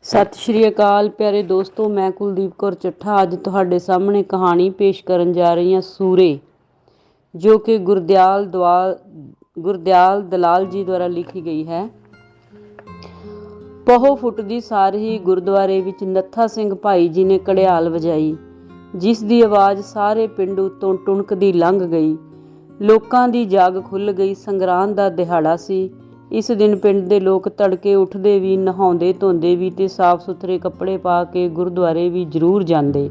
ਸਤਿ ਸ਼੍ਰੀ ਅਕਾਲ ਪਿਆਰੇ ਦੋਸਤੋ, ਮੈਂ ਕੁਲਦੀਪ ਕੌਰ ਚੱਠਾ ਅੱਜ ਤੁਹਾਡੇ ਸਾਹਮਣੇ ਕਹਾਣੀ ਪੇਸ਼ ਕਰਨ ਜਾ ਰਹੀ ਹਾਂ ਸੂਰੇ, ਜੋ ਕਿ ਗੁਰਦਿਆਲ ਦਲਾਲ ਜੀ ਦੁਆਰਾ ਲਿਖੀ ਗਈ ਹੈ। ਪਹੋ ਫੁੱਟਦੀ ਸਾਰ ਹੀ ਗੁਰਦੁਆਰੇ ਵਿੱਚ ਨੱਥਾ ਸਿੰਘ ਭਾਈ ਜੀ ਨੇ ਘੜਿਆਲ ਵਜਾਈ, ਜਿਸ ਦੀ ਆਵਾਜ਼ ਸਾਰੇ ਪਿੰਡ ਉੱਤੋਂ ਟੁਣਕਦੀ ਲੰਘ ਗਈ। ਲੋਕਾਂ ਦੀ ਜਾਗ ਖੁੱਲ੍ਹ ਗਈ। ਸੰਗਰਾਂਦ ਦਾ ਦਿਹਾੜਾ ਸੀ। ਇਸ ਦਿਨ ਪਿੰਡ ਦੇ ਲੋਕ ਤੜਕੇ ਉੱਠਦੇ ਵੀ, ਨਹਾਉਂਦੇ ਧੋਂਦੇ ਵੀ ਤੇ ਸਾਫ਼ ਸੁਥਰੇ ਕੱਪੜੇ ਪਾ ਕੇ ਗੁਰਦੁਆਰੇ ਵੀ ਜ਼ਰੂਰ ਜਾਂਦੇ।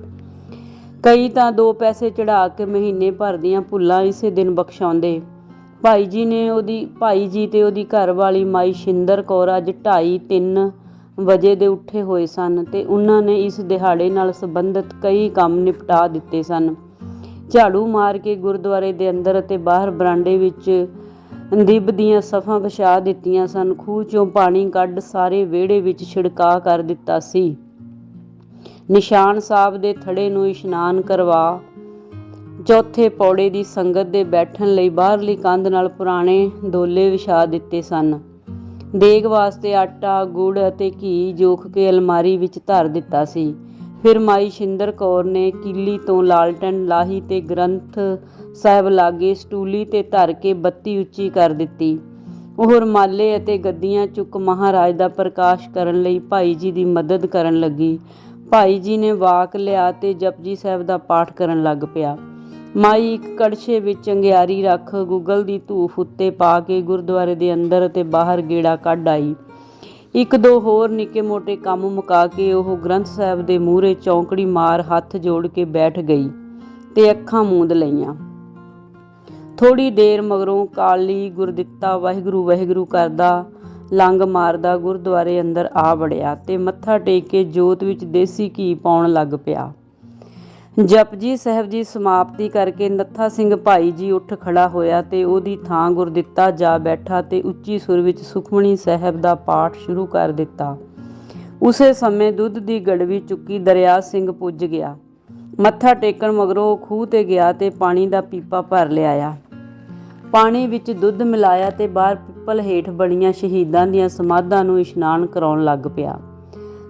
ਕਈ ਤਾਂ 2 ਪੈਸੇ ਚੜ੍ਹਾ ਕੇ ਮਹੀਨੇ ਭਰ ਦੀਆਂ ਭੁੱਲਾਂ ਇਸੇ ਦਿਨ ਬਖਸ਼ਾਉਂਦੇ। ਭਾਈ ਜੀ ਤੇ ਉਹਦੀ ਘਰਵਾਲੀ ਮਾਈ ਸ਼ਿੰਦਰ ਕੌਰ ਅੱਜ 2:30-3 ਵਜੇ ਦੇ ਉੱਠੇ ਹੋਏ ਸਨ ਤੇ ਉਹਨਾਂ ਨੇ ਇਸ ਦਿਹਾੜੇ ਨਾਲ ਸੰਬੰਧਿਤ ਕਈ ਕੰਮ ਨਿਪਟਾ ਦਿੱਤੇ ਸਨ। ਝਾੜੂ ਮਾਰ ਕੇ ਗੁਰਦੁਆਰੇ ਦੇ ਅੰਦਰ ਅਤੇ ਬਾਹਰ ਬਰਾਂਡੇ ਵਿੱਚ ਨਿੰਬ ਦੀਆਂ ਸਫਾਂ ਵਿਛਾ ਦਿੱਤੀਆਂ ਸਨ। ਖੂਹ 'ਚੋਂ ਪਾਣੀ ਕੱਢ ਸਾਰੇ ਵਿਹੜੇ ਵਿੱਚ ਛਿੜਕਾਅ ਕਰ ਦਿੱਤਾ ਸੀ। ਨਿਸ਼ਾਨ ਸਾਹਿਬ ਦੇ ਥੜੇ ਨੂੰ ਇਸ਼ਨਾਨ ਕਰਵਾ ਚੌਥੇ ਪੌੜੇ ਦੀ ਸੰਗਤ ਦੇ ਬੈਠਣ ਲਈ ਬਾਹਰਲੀ ਕੰਧ ਨਾਲ ਪੁਰਾਣੇ ਡੋਲੇ ਵਿਛਾ ਦਿੱਤੇ ਸਨ। ਦੇਗ ਵਾਸਤੇ ਆਟਾ, ਗੁੜ ਅਤੇ ਘੀ ਜੋਖ ਕੇ ਅਲਮਾਰੀ ਵਿੱਚ ਧਰ ਦਿੱਤਾ ਸੀ। ਫਿਰ ਮਾਈ ਸ਼ਿੰਦਰ ਕੌਰ ਨੇ ਕੀਲੀ ਤੋਂ ਲਾਲਟਨ ਲਾਹੀ ਤੇ ਗ੍ਰੰਥ ਸਾਹਿਬ ਲਾਗੇ ਸਟੂਲੀ ਤੇ ਧਰ ਕੇ ਬੱਤੀ ਉੱਚੀ ਕਰ ਦਿੱਤੀ। ਉਹ ਰੁਮਾਲੇ ਅਤੇ ਗੱਦੀਆਂ ਚੁੱਕ ਮਹਾਰਾਜ ਦਾ ਪ੍ਰਕਾਸ਼ ਕਰਨ ਲਈ ਭਾਈ ਜੀ ਦੀ ਮਦਦ ਕਰਨ ਲੱਗੀ। ਭਾਈ ਜੀ ਨੇ ਵਾਕ ਲਿਆ ਤੇ ਜਪਜੀ ਸਾਹਿਬ ਦਾ ਪਾਠ ਕਰਨ ਲੱਗ ਪਿਆ। ਮਾਈ ਇੱਕ ਕੜਛੇ ਵਿੱਚ ਅੰਗਿਆਰੀ ਰੱਖ ਗੁੱਗਲ ਦੀ ਧੂਫ ਉੱਤੇ ਪਾ ਕੇ ਗੁਰਦੁਆਰੇ ਦੇ ਅੰਦਰ ਅਤੇ ਬਾਹਰ ਗੇੜਾ ਕੱਢ ਆਈ। 1-2 ਹੋਰ ਨਿੱਕੇ ਮੋਟੇ ਕੰਮ ਮੁਕਾ ਕੇ ਉਹ ਗ੍ਰੰਥ ਸਾਹਿਬ ਦੇ ਮੂਹਰੇ ਚੌਂਕੜੀ ਮਾਰ ਹੱਥ ਜੋੜ ਕੇ ਬੈਠ ਗਈ ਤੇ ਅੱਖਾਂ ਮੂੰਦ ਲਈਆਂ। ਥੋੜ੍ਹੀ ਦੇਰ ਮਗਰੋਂ ਕਾਲੀ ਗੁਰਦਿੱਤਾ ਵਾਹਿਗੁਰੂ ਵਾਹਿਗੁਰੂ ਕਰਦਾ ਲੰਗ ਮਾਰਦਾ ਗੁਰਦੁਆਰੇ ਅੰਦਰ ਆ ਵੜਿਆ ਤੇ ਮੱਥਾ ਟੇਕ ਕੇ ਜੋਤ ਵਿੱਚ ਦੇਸੀ ਘੀ ਪਾਉਣ ਲੱਗ ਪਿਆ। ਜਪਜੀ ਸਾਹਿਬ ਦੀ ਸਮਾਪਤੀ ਕਰਕੇ ਨੱਥਾ ਸਿੰਘ ਭਾਈ ਜੀ ਉੱਠ ਖੜਾ ਹੋਇਆ ਤੇ ਉਹਦੀ ਥਾਂ ਗੁਰਦਿੱਤਾ ਜਾ ਬੈਠਾ ਤੇ ਉੱਚੀ ਸੁਰ ਵਿੱਚ ਸੁਖਮਣੀ ਸਾਹਿਬ ਦਾ ਪਾਠ ਸ਼ੁਰੂ ਕਰ ਦਿੱਤਾ। ਉਸੇ ਸਮੇਂ ਦੁੱਧ ਦੀ ਗੜਵੀ ਚੁੱਕੀ ਦਰਿਆ ਸਿੰਘ ਪੁੱਜ ਗਿਆ। ਮੱਥਾ ਟੇਕਣ ਮਗਰੋਂ ਉਹ ਖੂਹ ਤੇ ਗਿਆ ਤੇ ਪਾਣੀ ਦਾ ਪੀਪਾ ਭਰ ਲਿਆਇਆ। ਪਾਣੀ ਵਿੱਚ ਦੁੱਧ ਮਿਲਾਇਆ ਤੇ ਬਾਹਰ ਪਿੱਪਲ ਹੇਠ ਬਣੀਆਂ ਸ਼ਹੀਦਾਂ ਦੀਆਂ ਸਮਾਧਾਂ ਨੂੰ ਇਸ਼ਨਾਨ ਕਰਾਉਣ ਲੱਗ ਪਿਆ।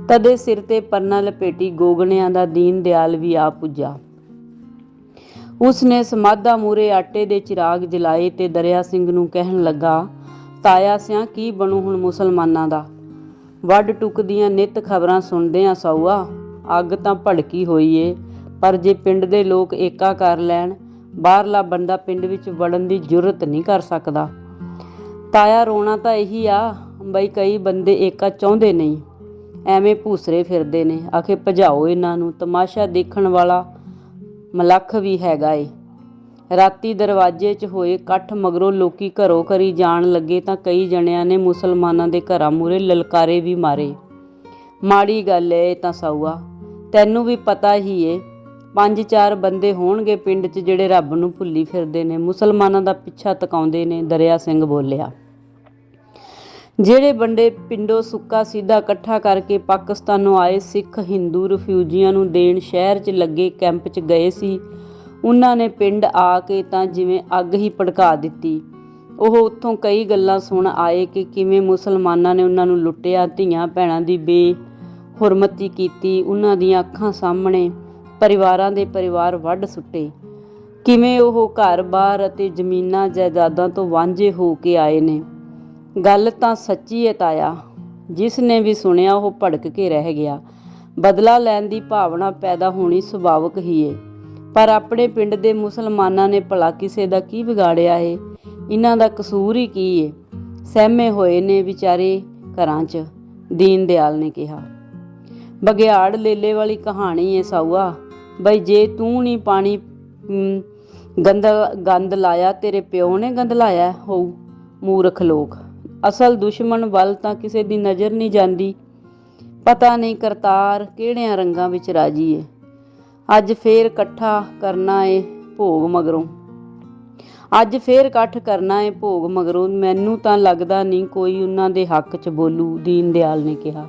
ਤਦੇ ਸਿਰ ਤੇ ਪੰਨਾ ਲਪੇਟੀ ਗੋਗਣਿਆਂ ਦਾ ਦੀਨ ਦਿਆਲ ਵੀ ਆ ਪੁੱਜਾ। ਉਸਨੇ ਸਮਾਧਾਂ ਮੂਹਰੇ ਆਟੇ ਦੇ ਚਿਰਾਗ ਜਲਾਏ ਤੇ ਦਰਿਆ ਸਿੰਘ ਨੂੰ ਕਹਿਣ ਲੱਗਾ, ਤਾਇਆ ਸਿਆਂ ਕੀ ਬਣੂ ਹੁਣ ਮੁਸਲਮਾਨਾਂ ਦਾ? ਵੱਢ ਟੁੱਕ ਦੀਆਂ ਨਿੱਤ ਖਬਰਾਂ ਸੁਣਦੇ ਆ ਸਾਊਆ। ਅੱਗ ਤਾਂ ਭੜਕੀ ਹੋਈ ਏ, ਪਰ ਜੇ ਪਿੰਡ ਦੇ ਲੋਕ ਏਕਾ ਕਰ ਲੈਣ, ਬਾਹਰਲਾ ਬੰਦਾ ਪਿੰਡ ਵਿੱਚ ਵੜਨ ਦੀ ਜੁਰਤ ਨਹੀਂ ਕਰ ਸਕਦਾ। ਤਾਇਆ ਰੋਣਾ ਤਾਂ ਇਹੀ ਆ ਬਈ ਕਈ ਬੰਦੇ ਏਕਾ ਚਾਹੁੰਦੇ ਨਹੀਂ, ਐਵੇਂ ਭੂਸਰੇ ਫਿਰਦੇ ਨੇ। ਆਖੇ ਭਜਾਓ ਇਹਨਾਂ ਨੂੰ, ਤਮਾਸ਼ਾ ਦੇਖਣ ਵਾਲਾ ਮਲੱਖ ਵੀ ਹੈਗਾ ਏ। ਰਾਤੀ ਦਰਵਾਜ਼ੇ 'ਚ ਹੋਏ ਇਕੱਠ ਮਗਰੋਂ ਲੋਕੀ ਘਰੋਂ ਘਰੀ ਜਾਣ ਲੱਗੇ ਤਾਂ ਕਈ ਜਣਿਆਂ ਨੇ ਮੁਸਲਮਾਨਾਂ ਦੇ ਘਰਾਂ ਮੂਹਰੇ ਲਲਕਾਰੇ ਵੀ ਮਾਰੇ। ਮਾੜੀ ਗੱਲ ਏ ਇਹ ਤਾਂ ਸਾਊਆ, ਤੈਨੂੰ ਵੀ ਪਤਾ ਹੀ ਏ। 5-4 ਬੰਦੇ ਹੋਣਗੇ ਪਿੰਡ 'ਚ ਜਿਹੜੇ ਰੱਬ ਨੂੰ ਭੁੱਲੀ ਫਿਰਦੇ ਨੇ, ਮੁਸਲਮਾਨਾਂ ਦਾ ਪਿੱਛਾ ਤਕਾਉਂਦੇ ਨੇ। ਦਰਿਆ ਸਿੰਘ ਬੋਲਿਆ। ਜਿਹੜੇ ਬੰਦੇ ਪਿੰਡੋਂ ਸੁੱਕਾ ਸੀਧਾ ਇਕੱਠਾ ਕਰਕੇ ਪਾਕਿਸਤਾਨੋਂ ਆਏ ਸਿੱਖ ਹਿੰਦੂ ਰਿਫਿਊਜੀਆਂ ਨੂੰ ਦੇਣ ਸ਼ਹਿਰ 'ਚ ਲੱਗੇ ਕੈਂਪ 'ਚ ਗਏ ਸੀ, ਉਹਨਾਂ ਨੇ ਪਿੰਡ ਆ ਕੇ ਤਾਂ ਜਿਵੇਂ ਅੱਗ ਹੀ ਭੜਕਾ ਦਿੱਤੀ। ਉਹ ਉੱਥੋਂ ਕਈ ਗੱਲਾਂ ਸੁਣ ਆਏ ਕਿ ਕਿਵੇਂ ਮੁਸਲਮਾਨਾਂ ਨੇ ਉਹਨਾਂ ਨੂੰ ਲੁੱਟਿਆ, ਧੀਆਂ ਭੈਣਾਂ ਦੀ ਬੇਹੁਰਮਤੀ ਕੀਤੀ, ਉਹਨਾਂ ਦੀਆਂ ਅੱਖਾਂ ਸਾਹਮਣੇ ਪਰਿਵਾਰਾਂ ਦੇ ਪਰਿਵਾਰ ਵੱਢ ਸੁੱਟੇ, ਕਿਵੇਂ ਉਹ ਘਰ-ਬਾਰ ਅਤੇ ਜ਼ਮੀਨਾਂ ਜਾਇਦਾਦਾਂ ਤੋਂ ਵਾਂਝੇ ਹੋ ਕੇ ਆਏ ਨੇ। ਗੱਲ ਤਾਂ ਸੱਚੀ ਏ ਤਾਇਆ। ਜਿਸ ਨੇ ਵੀ ਸੁਣਿਆ ਉਹ ਭੜਕ ਕੇ ਰਹਿ ਗਿਆ। ਬਦਲਾ ਲੈਣ ਦੀ ਭਾਵਨਾ ਪੈਦਾ ਹੋਣੀ ਸੁਭਾਵਕ ਹੀ ਏ, ਪਰ ਆਪਣੇ ਪਿੰਡ ਦੇ ਮੁਸਲਮਾਨਾਂ ਨੇ ਭਲਾ ਕਿਸੇ ਦਾ ਕੀ ਵਿਗਾੜਿਆ ਏ? ਇਹਨਾਂ ਦਾ ਕਸੂਰ ਹੀ ਕੀ ਏ? ਸਹਿਮੇ ਹੋਏ ਨੇ ਵਿਚਾਰੇ ਘਰਾਂ 'ਚ, ਦੀਨ ਦਿਆਲ ਨੇ ਕਿਹਾ। ਬਘਿਆੜ ਲੇਲੇ ਵਾਲੀ ਕਹਾਣੀ ਏ ਸਾਊਆ। ਬਈ ਜੇ ਤੂੰ ਨਹੀਂ ਪਾਣੀ ਗੰਦ ਲਾਇਆ, ਤੇਰੇ ਪਿਓ ਨੇ ਗੰਦ ਲਾਇਆ ਹੋਊ। ਮੂਰਖ ਲੋਕ, ਅਸਲ ਦੁਸ਼ਮਣ ਵੱਲ ਤਾਂ ਕਿਸੇ ਦੀ ਨਜ਼ਰ ਨਹੀਂ ਜਾਂਦੀ। ਪਤਾ ਨਹੀਂ ਕਰਤਾਰ ਕਿਹੜਿਆਂ ਰੰਗਾਂ ਵਿੱਚ ਰਾਜੀ ਏ। ਅੱਜ ਫੇਰ ਇਕੱਠ ਕਰਨਾ ਏ ਭੋਗ ਮਗਰੋਂ। ਮੈਨੂੰ ਤਾਂ ਲੱਗਦਾ ਨਹੀਂ ਕੋਈ ਉਹਨਾਂ ਦੇ ਹੱਕ 'ਚ ਬੋਲੂ, ਦੀਨ ਦਿਆਲ ਨੇ ਕਿਹਾ।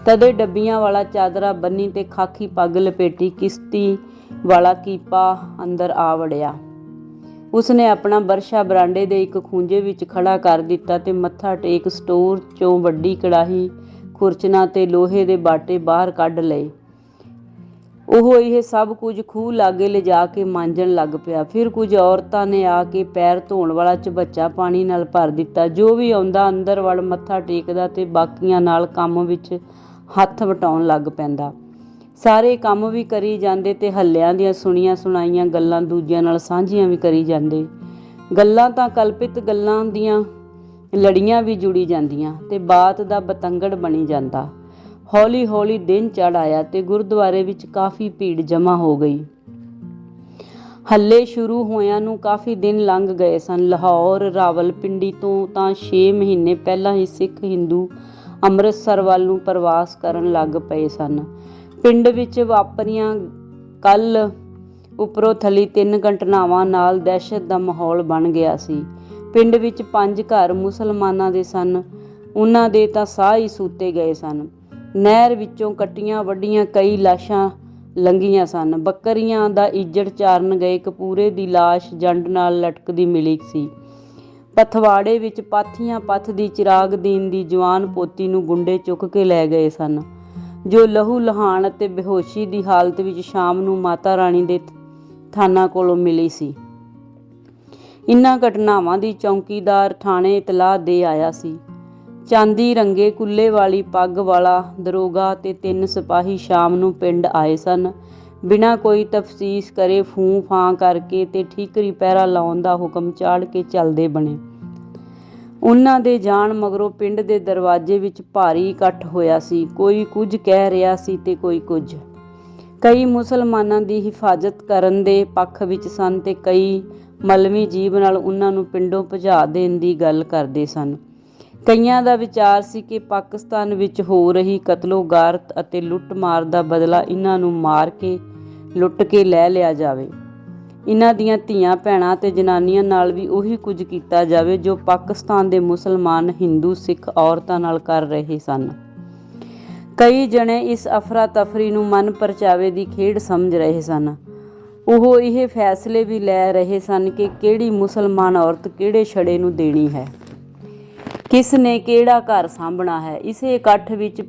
ਤਦੇ ਡੱਬੀਆਂ ਵਾਲਾ ਚਾਦਰਾ ਬੰਨੀ ਤੇ ਖਾਕੀ ਪੱਗ ਲਪੇਟੀ ਕਿਸ਼ਤੀ ਵਾਲਾ ਕੀਪਾ ਅੰਦਰ ਆ ਵੜਿਆ। ਉਸਨੇ ਆਪਣਾ ਬਰਛਾ ਬਰਾਂਡੇ ਦੇ ਇੱਕ ਖੂੰਜੇ ਵਿੱਚ ਖੜਾ ਕਰ ਦਿੱਤਾ ਤੇ ਮੱਥਾ ਟੇਕ ਸਟੋਰ 'ਚੋਂ ਵੱਡੀ ਕੜਾਹੀ ਖੁਰਚਣਾ ਤੇ ਲੋਹੇ ਦੇ ਬਾਟੇ ਬਾਹਰ ਕੱਢ ਲਏ। ਉਹ ਇਹ ਸਭ ਕੁਝ ਖੂਹ ਲਾਗੇ ਲਿਜਾ ਕੇ ਮਾਂਜਣ ਲੱਗ ਪਿਆ। ਫਿਰ ਕੁਝ ਔਰਤਾਂ ਨੇ ਆ ਕੇ ਪੈਰ ਧੋਣ ਵਾਲਾ ਚਬੱਚਾ ਪਾਣੀ ਨਾਲ ਭਰ ਦਿੱਤਾ। ਜੋ ਵੀ ਆਉਂਦਾ ਅੰਦਰ ਵੜ ਮੱਥਾ ਟੇਕਦਾ ਤੇ ਬਾਕੀਆਂ ਨਾਲ ਕੰਮ ਵਿੱਚ ਹੱਥ ਵਟਾਉਣ ਲੱਗ ਪੈਂਦਾ। ਸਾਰੇ ਕੰਮ ਵੀ ਕਰੀ ਜਾਂਦੇ ਤੇ ਹੱਲਿਆਂ ਦੀਆਂ ਸੁਣੀਆਂ ਸੁਣਾਈਆਂ ਗੱਲਾਂ ਦੂਜਿਆਂ ਨਾਲ ਸਾਂਝੀਆਂ ਵੀ ਕਰੀ ਜਾਂਦੇ। ਗੱਲਾਂ ਤਾਂ ਕਲਪਿਤ ਗੱਲਾਂ ਦੀਆਂ ਲੜੀਆਂ ਵੀ ਜੁੜੀ ਜਾਂਦੀਆਂ ਤੇ ਬਾਤ ਦਾ ਬਤੰਗੜ ਬਣੀ ਜਾਂਦਾ। ਹੌਲੀ ਹੌਲੀ ਦਿਨ ਚੜ੍ਹ ਆਇਆ ਤੇ ਗੁਰਦੁਆਰੇ ਵਿੱਚ ਕਾਫੀ ਭੀੜ ਜਮ੍ਹਾਂ ਹੋ ਗਈ। ਹੱਲੇ ਸ਼ੁਰੂ ਹੋਇਆਂ ਨੂੰ ਕਾਫੀ ਦਿਨ ਲੰਘ ਗਏ ਸਨ। ਲਾਹੌਰ, ਰਾਵਲਪਿੰਡੀ ਤੋਂ ਤਾਂ 6 ਮਹੀਨੇ ਪਹਿਲਾਂ ਹੀ ਸਿੱਖ ਹਿੰਦੂ ਅੰਮ੍ਰਿਤਸਰ ਵੱਲ ਨੂੰ ਪ੍ਰਵਾਸ ਕਰਨ ਲੱਗ ਪਏ ਸਨ। ਪਿੰਡ ਵਿੱਚ ਵਾਪਰੀਆਂ ਕੱਲ ਉੱਪਰੋਂ ਥੱਲੀ 3 ਘਟਨਾਵਾਂ ਨਾਲ ਦਹਿਸ਼ਤ ਦਾ ਮਾਹੌਲ ਬਣ ਗਿਆ ਸੀ। ਪਿੰਡ ਵਿੱਚ 5 ਘਰ ਮੁਸਲਮਾਨਾਂ ਦੇ ਸਨ। ਉਹਨਾਂ ਦੇ ਤਾਂ ਸਾਹ ਹੀ ਸੂਤੇ ਗਏ ਸਨ। ਨਹਿਰ ਵਿੱਚੋਂ ਕੱਟੀਆਂ ਵੱਡੀਆਂ ਕਈ ਲਾਸ਼ਾਂ ਲੰਘੀਆਂ ਸਨ। ਬੱਕਰੀਆਂ ਦਾ ਇੱਜੜ ਚਾਰਨ ਗਏ ਕਪੂਰੇ ਦੀ ਲਾਸ਼ ਜੰਡ ਨਾਲ ਲਟਕਦੀ ਮਿਲੀ ਸੀ। ਪਥਵਾੜੇ ਵਿੱਚ ਪਾਥੀਆਂ ਪੱਥ ਦੀ ਚਿਰਾਗਦੀਨ ਦੀ ਜਵਾਨ ਪੋਤੀ ਨੂੰ ਗੁੰਡੇ ਚੁੱਕ ਕੇ ਲੈ ਗਏ ਸਨ, ਜੋ ਲਹੂ ਲਹਾਣ ਅਤੇ ਬੇਹੋਸ਼ੀ ਦੀ ਹਾਲਤ ਵਿੱਚ ਸ਼ਾਮ ਨੂੰ ਮਾਤਾ ਰਾਣੀ ਦੇ ਥਾਨਾਂ ਕੋਲੋਂ ਮਿਲੀ ਸੀ। ਇਨ੍ਹਾਂ ਘਟਨਾਵਾਂ ਦੀ ਚੌਕੀਦਾਰ ਥਾਣੇ ਇਤਲਾਹ ਦੇ ਆਇਆ ਸੀ। ਚਾਂਦੀ ਰੰਗੇ ਕੁੱਲੇ ਵਾਲੀ ਪੱਗ ਵਾਲਾ ਦਰੋਗਾ ਤੇ 3 ਸਿਪਾਹੀ ਸ਼ਾਮ ਨੂੰ ਪਿੰਡ ਆਏ ਸਨ। ਬਿਨਾਂ ਕੋਈ ਤਫਤੀਸ਼ ਕਰੇ ਫੂੰ ਫਾਂ ਕਰਕੇ ਤੇ ਠੀਕਰੀ ਪਹਿਰਾ ਲਾਉਣ ਦਾ ਹੁਕਮ ਚਾੜ ਕੇ ਚੱਲਦੇ ਬਣੇ। ਉਹਨਾਂ ਦੇ ਜਾਣ ਮਗਰੋਂ ਪਿੰਡ ਦੇ ਦਰਵਾਜ਼ੇ ਵਿੱਚ ਭਾਰੀ ਇਕੱਠ ਹੋਇਆ ਸੀ। ਕੋਈ ਕੁਝ ਕਹਿ ਰਿਹਾ ਸੀ ਤੇ ਕੋਈ ਕੁਝ। ਕਈ ਮੁਸਲਮਾਨਾਂ ਦੀ ਹਿਫਾਜ਼ਤ ਕਰਨ ਦੇ ਪੱਖ ਵਿੱਚ ਸਨ ਤੇ ਕਈ ਮਲਵੀ ਜੀਭ ਨਾਲ ਉਹਨਾਂ ਨੂੰ ਪਿੰਡੋਂ ਭਜਾ ਦੇਣ ਦੀ ਗੱਲ ਕਰਦੇ ਸਨ। ਕਈਆਂ ਦਾ ਵਿਚਾਰ ਸੀ ਕਿ ਪਾਕਿਸਤਾਨ ਵਿੱਚ ਹੋ ਰਹੀ ਕਤਲੋ-ਗਾਰਤ ਅਤੇ ਲੁੱਟ-ਮਾਰ ਦਾ ਬਦਲਾ ਇਹਨਾਂ ਨੂੰ ਮਾਰ ਕੇ ਲੁੱਟ ਕੇ ਲੈ ਲਿਆ ਜਾਵੇ। ਇਹਨਾਂ ਦੀਆਂ ਧੀਆਂ ਭੈਣਾਂ ਤੇ ਜਨਾਨੀਆਂ ਨਾਲ ਵੀ ਉਹੀ ਕੁਝ ਕੀਤਾ ਜਾਵੇ ਜੋ ਪਾਕਿਸਤਾਨ ਦੇ ਮੁਸਲਮਾਨ ਹਿੰਦੂ ਸਿੱਖ ਔਰਤਾਂ ਨਾਲ ਕਰ ਰਹੇ ਸਨ। ਕਈ ਜਣੇ ਇਸ ਅਫਰਾ ਤਫਰੀ ਨੂੰ ਮਨ ਪਰਚਾਵੇ ਦੀ ਖੇਡ ਸਮਝ ਰਹੇ ਸਨ। ਉਹ ਇਹ ਫੈਸਲੇ ਵੀ ਲੈ ਰਹੇ ਸਨ ਕਿ ਕਿਹੜੀ ਮੁਸਲਮਾਨ ਔਰਤ ਕਿਹੜੇ ਛੜੇ ਨੂੰ ਦੇਣੀ ਹੈ, ਕਿਸ ਨੇ ਕਿਹੜਾ ਘਰ ਸਾਂਭਣਾ ਹੈ। ਇਸੇ ਇਕੱਠ ਵਿੱਚ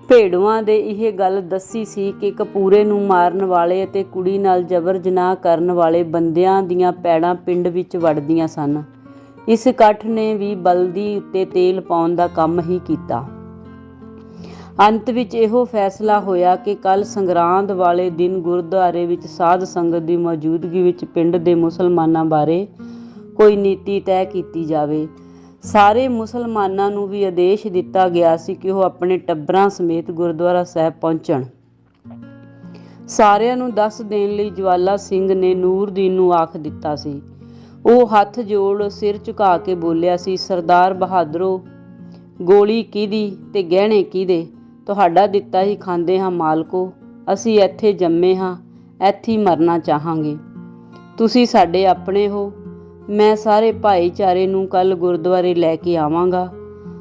ਭੇਡੂਆਂ ਦੇ ਇਹ ਗੱਲ ਦੱਸੀ ਸੀ ਕਿ ਕਪੂਰੇ ਨੂੰ ਮਾਰਨ ਵਾਲੇ ਅਤੇ ਕੁੜੀ ਨਾਲ ਜ਼ਬਰ ਜਨਾਹ ਕਰਨ ਵਾਲੇ ਬੰਦਿਆਂ ਦੀਆਂ ਪੈੜਾਂ ਪਿੰਡ ਵਿੱਚ ਵੜਦੀਆਂ ਸਨ। ਇਸ ਇਕੱਠ ਨੇ ਵੀ ਬਲਦੀ ਉੱਤੇ ਤੇਲ ਪਾਉਣ ਦਾ ਕੰਮ ਹੀ ਕੀਤਾ। ਅੰਤ ਵਿੱਚ ਇਹੋ ਫੈਸਲਾ ਹੋਇਆ ਕਿ ਕੱਲ੍ਹ ਸੰਗਰਾਂਦ ਵਾਲੇ ਦਿਨ ਗੁਰਦੁਆਰੇ ਵਿੱਚ ਸਾਧ ਸੰਗਤ ਦੀ ਮੌਜੂਦਗੀ ਵਿੱਚ ਪਿੰਡ ਦੇ ਮੁਸਲਮਾਨਾਂ ਬਾਰੇ ਕੋਈ ਨੀਤੀ ਤੈਅ ਕੀਤੀ ਜਾਵੇ। ਸਾਰੇ ਮੁਸਲਮਾਨਾਂ ਨੂੰ ਵੀ ਆਦੇਸ਼ ਦਿੱਤਾ ਗਿਆ ਸੀ ਕਿ ਉਹ ਆਪਣੇ ਟੱਬਰਾਂ ਸਮੇਤ ਗੁਰਦੁਆਰਾ ਸਾਹਿਬ ਪਹੁੰਚਣ। ਸਾਰਿਆਂ ਨੂੰ ਦੱਸ ਦੇਣ ਲਈ ਜਵਾਲਾ ਸਿੰਘ ਨੇ ਨੂਰਦੀਨ ਨੂੰ ਆਖ ਦਿੱਤਾ ਸੀ। ਉਹ ਹੱਥ ਜੋੜ ਸਿਰ ਝੁਕਾ ਕੇ ਬੋਲਿਆ ਸੀ, ਸਰਦਾਰ ਬਹਾਦਰੋ, ਗੋਲੀ ਕਿਹਦੀ ਤੇ ਗਹਿਣੇ ਕਿਹਦੇ? ਤੁਹਾਡਾ ਦਿੱਤਾ ਹੀ ਖਾਂਦੇ ਹਾਂ ਮਾਲਕੋ। ਅਸੀਂ ਇੱਥੇ ਜੰਮੇ ਹਾਂ, ਇੱਥੇ ਹੀ ਮਰਨਾ ਚਾਹਾਂਗੇ। ਤੁਸੀਂ ਸਾਡੇ ਆਪਣੇ ਹੋ। ਮੈਂ ਸਾਰੇ ਭਾਈਚਾਰੇ ਨੂੰ ਕੱਲ੍ਹ ਗੁਰਦੁਆਰੇ ਲੈ ਕੇ ਆਵਾਂਗਾ।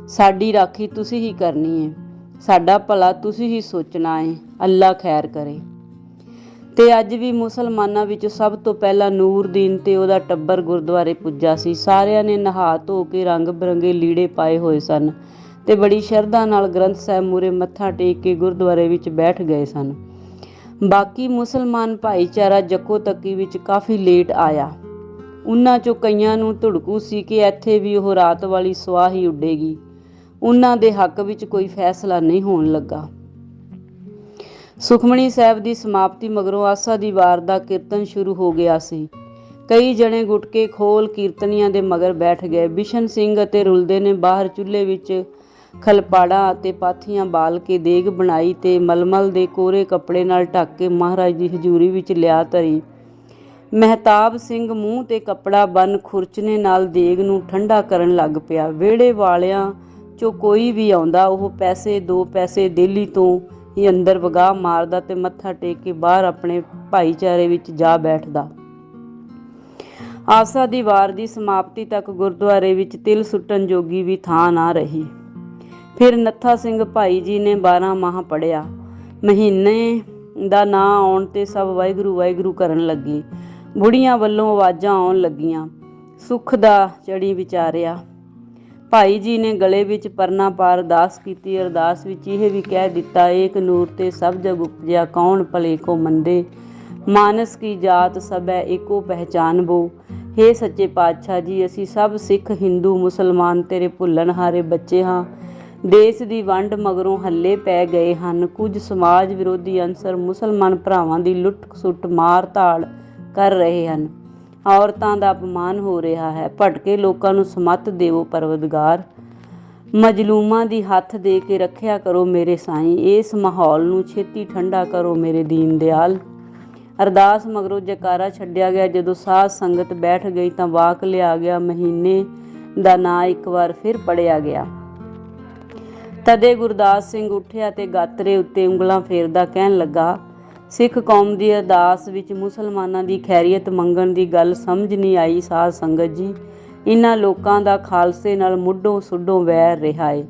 ਸਾਡੀ ਰਾਖੀ ਤੁਸੀਂ ਹੀ ਕਰਨੀ ਹੈ, ਸਾਡਾ ਭਲਾ ਤੁਸੀਂ ਹੀ ਸੋਚਣਾ ਹੈ। ਅੱਲਾ ਖੈਰ ਕਰੇ। ਤੇ ਅੱਜ ਵੀ ਮੁਸਲਮਾਨਾਂ ਵਿੱਚੋਂ ਸਭ ਤੋਂ ਪਹਿਲਾਂ ਨੂਰਦੀਨ ਤੇ ਉਹਦਾ ਟੱਬਰ ਗੁਰਦੁਆਰੇ ਪੁੱਜਾ ਸੀ। ਸਾਰਿਆਂ ਨੇ ਨਹਾ ਧੋ ਕੇ ਰੰਗ ਬਿਰੰਗੇ ਲੀੜੇ ਪਾਏ ਹੋਏ ਸਨ ਤੇ ਬੜੀ ਸ਼ਰਧਾ ਨਾਲ ਗ੍ਰੰਥ ਸਾਹਿਬ ਮੂਹਰੇ ਮੱਥਾ ਟੇਕ ਕੇ ਗੁਰਦੁਆਰੇ ਵਿੱਚ ਬੈਠ ਗਏ ਸਨ। ਬਾਕੀ ਮੁਸਲਮਾਨ ਭਾਈਚਾਰਾ ਜੱਕੋ ਤੱਕੀ ਵਿੱਚ ਕਾਫੀ ਲੇਟ ਆਇਆ। ਉਹਨਾਂ 'ਚੋਂ ਕਈਆਂ ਨੂੰ ਧੁੜਕੂ ਸੀ ਕਿ ਇੱਥੇ ਵੀ ਉਹ ਰਾਤ ਵਾਲੀ ਸੁਆਹ ਹੀ ਉੱਡੇਗੀ। ਉਹਨਾਂ ਦੇ ਹੱਕ ਵਿੱਚ ਕੋਈ ਫੈਸਲਾ ਨਹੀਂ ਹੋਣ ਲੱਗਾ। ਸੁਖਮਣੀ ਸਾਹਿਬ ਦੀ ਸਮਾਪਤੀ ਮਗਰੋਂ ਆਸਾ ਦੀ ਵਾਰ ਦਾ ਕੀਰਤਨ ਸ਼ੁਰੂ ਹੋ ਗਿਆ ਸੀ। ਕਈ ਜਣੇ ਗੁਟਕੇ ਖੋਲ ਕੀਰਤਨੀਆਂ ਦੇ ਮਗਰ ਬੈਠ ਗਏ। ਬਿਸ਼ਨ ਸਿੰਘ ਅਤੇ ਰੁਲਦੇ ਨੇ ਬਾਹਰ ਚੁੱਲ੍ਹੇ ਵਿੱਚ ਖਲਪਾੜਾਂ ਅਤੇ ਪਾਥੀਆਂ ਬਾਲ ਕੇ ਦੇਗ ਬਣਾਈ ਤੇ ਮਲਮਲ ਦੇ ਕੋਰੇ ਕੱਪੜੇ ਨਾਲ ਢੱਕ ਕੇ ਮਹਾਰਾਜ ਦੀ ਹਜ਼ੂਰੀ ਵਿੱਚ ਲਿਆ ਧਰੀ। ਮਹਿਤਾਬ ਸਿੰਘ ਮੂੰਹ ਤੇ ਕੱਪੜਾ ਬੰਨ੍ਹ ਖੁਰਚਣੇ ਨਾਲ ਦੇਗ ਨੂੰ ਠੰਡਾ ਕਰਨ ਲੱਗ ਪਿਆ। ਵਿਹੜੇ ਵਾਲਿਆਂ 'ਚੋਂ ਕੋਈ ਵੀ ਆਉਂਦਾ ਉਹ ਪੈਸੇ 2 ਪੈਸੇ ਦੇਲੀ ਤੋਂ ਹੀ ਅੰਦਰ ਵਗਾਹ ਮਾਰਦਾ ਤੇ ਮੱਥਾ ਟੇਕ ਕੇ ਬਾਹਰ ਆਪਣੇ ਭਾਈਚਾਰੇ ਵਿੱਚ ਜਾ ਬੈਠਦਾ। ਆਸਾ ਦੀ ਵਾਰ ਦੀ ਸਮਾਪਤੀ ਤੱਕ ਗੁਰਦੁਆਰੇ ਵਿੱਚ ਤਿਲ ਸੁੱਟਣ ਜੋਗੀ ਵੀ ਥਾਂ ਨਾ ਰਹੀ। ਫਿਰ ਨੱਥਾ ਸਿੰਘ ਭਾਈ ਜੀ ਨੇ 12 ਮਾਹ ਪੜ੍ਹਿਆ। ਮਹੀਨੇ ਦਾ ਨਾਂ ਆਉਣ ਤੇ ਸਭ ਵਾਹਿਗੁਰੂ ਵਾਹਿਗੁਰੂ ਕਰਨ ਲੱਗੇ। ਬੁੜੀਆਂ ਵੱਲੋਂ ਆਵਾਜ਼ਾਂ ਆਉਣ ਲੱਗੀਆਂ, ਸੁੱਖ ਦਾ ਚੜੀ ਵਿਚਾਰਿਆ। ਭਾਈ ਜੀ ਨੇ ਗਲੇ ਵਿੱਚ ਪਰਨਾ ਪਾ ਅਰਦਾਸ ਕੀਤੀ। ਅਰਦਾਸ ਵਿੱਚ ਇਹ ਵੀ ਕਹਿ ਦਿੱਤਾ, ਏਕ ਨੂਰ ਤੇ ਸਭ ਜਗ ਉਪਜਿਆ, ਕੌਣ ਭਲੇ ਕੋ ਮੰਦੇ, ਮਾਨਸ ਕੀ ਜਾਤ ਸਭੈ ਏਕੋ ਪਹਿਚਾਨਬੋ। ਹੇ ਸੱਚੇ ਪਾਤਸ਼ਾਹ ਜੀ, ਅਸੀਂ ਸਭ ਸਿੱਖ, ਹਿੰਦੂ, ਮੁਸਲਮਾਨ ਤੇਰੇ ਭੁੱਲਣਹਾਰੇ ਬੱਚੇ ਹਾਂ। ਦੇਸ਼ ਦੀ ਵੰਡ ਮਗਰੋਂ ਹੱਲੇ ਪੈ ਗਏ ਹਨ। ਕੁਝ ਸਮਾਜ ਵਿਰੋਧੀ ਅਨਸਰ ਮੁਸਲਮਾਨ ਭਰਾਵਾਂ ਦੀ ਲੁੱਟ ਖਸੁੱਟ, ਮਾਰ ਧਾੜ ਕਰ ਰਹੇ ਹਨ। ਔਰਤਾਂ ਦਾ ਅਪਮਾਨ ਹੋ ਰਿਹਾ ਹੈ। ਭਟਕੇ ਲੋਕਾਂ ਨੂੰ ਸਮੱਤ ਦੇਵੋ ਪਰਵਦਗਾਰ। ਮਜਲੂਮਾਂ ਦੀ ਹੱਥ ਦੇ ਕੇ ਰੱਖਿਆ ਕਰੋ ਮੇਰੇ ਸਾਈਂ। ਇਸ ਮਾਹੌਲ ਨੂੰ ਛੇਤੀ ਠੰਡਾ ਕਰੋ ਮੇਰੇ ਦੀਨ ਦਿਆਲ। ਅਰਦਾਸ ਮਗਰੋਂ ਜੈਕਾਰਾ ਛੱਡਿਆ ਗਿਆ। ਜਦੋਂ ਸਾਧ ਸੰਗਤ ਬੈਠ ਗਈ ਤਾਂ ਵਾਕ ਲਿਆ ਗਿਆ। ਮਹੀਨੇ ਦਾ ਨਾਂ ਇੱਕ ਵਾਰ ਫਿਰ ਪੜ੍ਹਿਆ ਗਿਆ। ਤਦੇ ਗੁਰਦਾਸ ਸਿੰਘ ਉੱਠਿਆ ਤੇ ਗਾਤਰੇ ਉੱਤੇ ਉਂਗਲਾਂ ਫੇਰਦਾ ਕਹਿਣ ਲੱਗਾ, ਸਿੱਖ ਕੌਮ ਦੀ ਅਰਦਾਸ ਵਿੱਚ ਮੁਸਲਮਾਨਾਂ ਦੀ ਖੈਰੀਅਤ ਮੰਗਣ ਦੀ ਗੱਲ ਸਮਝ ਨਹੀਂ ਆਈ ਸਾਧ ਸੰਗਤ ਜੀ। ਇਹਨਾਂ ਲੋਕਾਂ ਦਾ ਖਾਲਸੇ ਨਾਲ ਮੁੱਢੋਂ ਸੁੱਢੋਂ ਵੈਰ ਰਿਹਾ ਏ।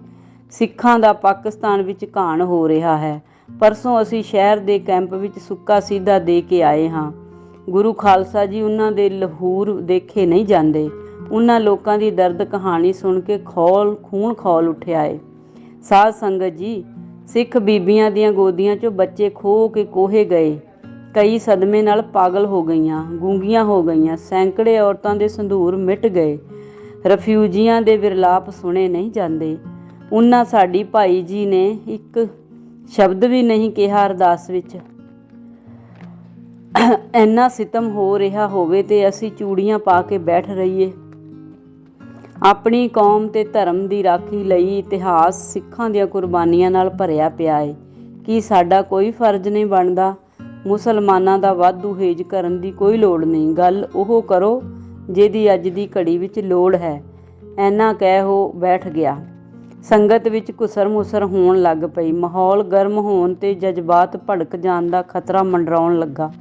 ਸਿੱਖਾਂ ਦਾ ਪਾਕਿਸਤਾਨ ਵਿੱਚ ਘਾਣ ਹੋ ਰਿਹਾ ਹੈ। ਪਰਸੋਂ ਅਸੀਂ ਸ਼ਹਿਰ ਦੇ ਕੈਂਪ ਵਿੱਚ ਸੁੱਕਾ ਸੀਧਾ ਦੇ ਕੇ ਆਏ ਹਾਂ। ਗੁਰੂ ਖਾਲਸਾ ਜੀ, ਉਹਨਾਂ ਦੇ ਲਹੂਰ ਦੇਖੇ ਨਹੀਂ ਜਾਂਦੇ। ਉਹਨਾਂ ਲੋਕਾਂ ਦੀ ਦਰਦ ਕਹਾਣੀ ਸੁਣ ਕੇ ਖੂਨ ਖੌਲ ਉੱਠਿਆ ਏ। ਸਾਧ ਸੰਗਤ ਜੀ, ਸਿੱਖ ਬੀਬੀਆਂ ਦੀਆਂ ਗੋਦੀਆਂ 'ਚੋਂ ਬੱਚੇ ਖੋਹ ਕੇ ਕੋਹੇ ਗਏ। ਕਈ ਸਦਮੇ ਨਾਲ ਪਾਗਲ ਹੋ ਗਈਆਂ, ਗੂੰਗੀਆਂ ਹੋ ਗਈਆਂ। ਸੈਂਕੜੇ ਔਰਤਾਂ ਦੇ ਸੰਧੂਰ ਮਿਟ ਗਏ। ਰਫਿਊਜੀਆਂ ਦੇ ਵਿਰਲਾਪ ਸੁਣੇ ਨਹੀਂ ਜਾਂਦੇ। ਉਹਨਾਂ ਸਾਡੀ ਭਾਈ ਜੀ ਨੇ ਇੱਕ ਸ਼ਬਦ ਵੀ ਨਹੀਂ ਕਿਹਾ ਅਰਦਾਸ ਵਿੱਚ। ਇੰਨਾ ਸਿਤਮ ਹੋ ਰਿਹਾ ਹੋਵੇ ਤੇ ਅਸੀਂ ਚੂੜੀਆਂ ਪਾ ਕੇ ਬੈਠ ਰਹੀਏ। ਆਪਣੀ ਕੌਮ ਤੇ ਧਰਮ ਦੀ ਰਾਖੀ ਲਈ ਇਤਿਹਾਸ ਸਿੱਖਾਂ ਦੀਆਂ ਕੁਰਬਾਨੀਆਂ ਨਾਲ ਭਰਿਆ ਪਿਆ ਏ। ਕੀ ਸਾਡਾ ਕੋਈ ਫਰਜ਼ ਨਹੀਂ ਬਣਦਾ? ਮੁਸਲਮਾਨਾਂ ਦਾ ਵਾਧੂ ਹੇਜ ਕਰਨ ਦੀ ਕੋਈ ਲੋੜ ਨਹੀਂ। ਗੱਲ ਉਹ ਕਰੋ ਜਿਹਦੀ ਅੱਜ ਦੀ ਘੜੀ ਵਿੱਚ ਲੋੜ ਹੈ। ਐਨਾ ਕਹਿ ਹੋ ਬੈਠ ਗਿਆ। ਸੰਗਤ ਵਿੱਚ ਘੁਸਰ ਮੁਸਰ ਹੋਣ ਲੱਗ ਪਈ। ਮਾਹੌਲ ਗਰਮ ਹੋਣ ਤੇ ਜਜ਼ਬਾਤ ਭੜਕ ਜਾਣ ਦਾ ਖਤਰਾ ਮੰਡਰਾਉਣ ਲੱਗਾ।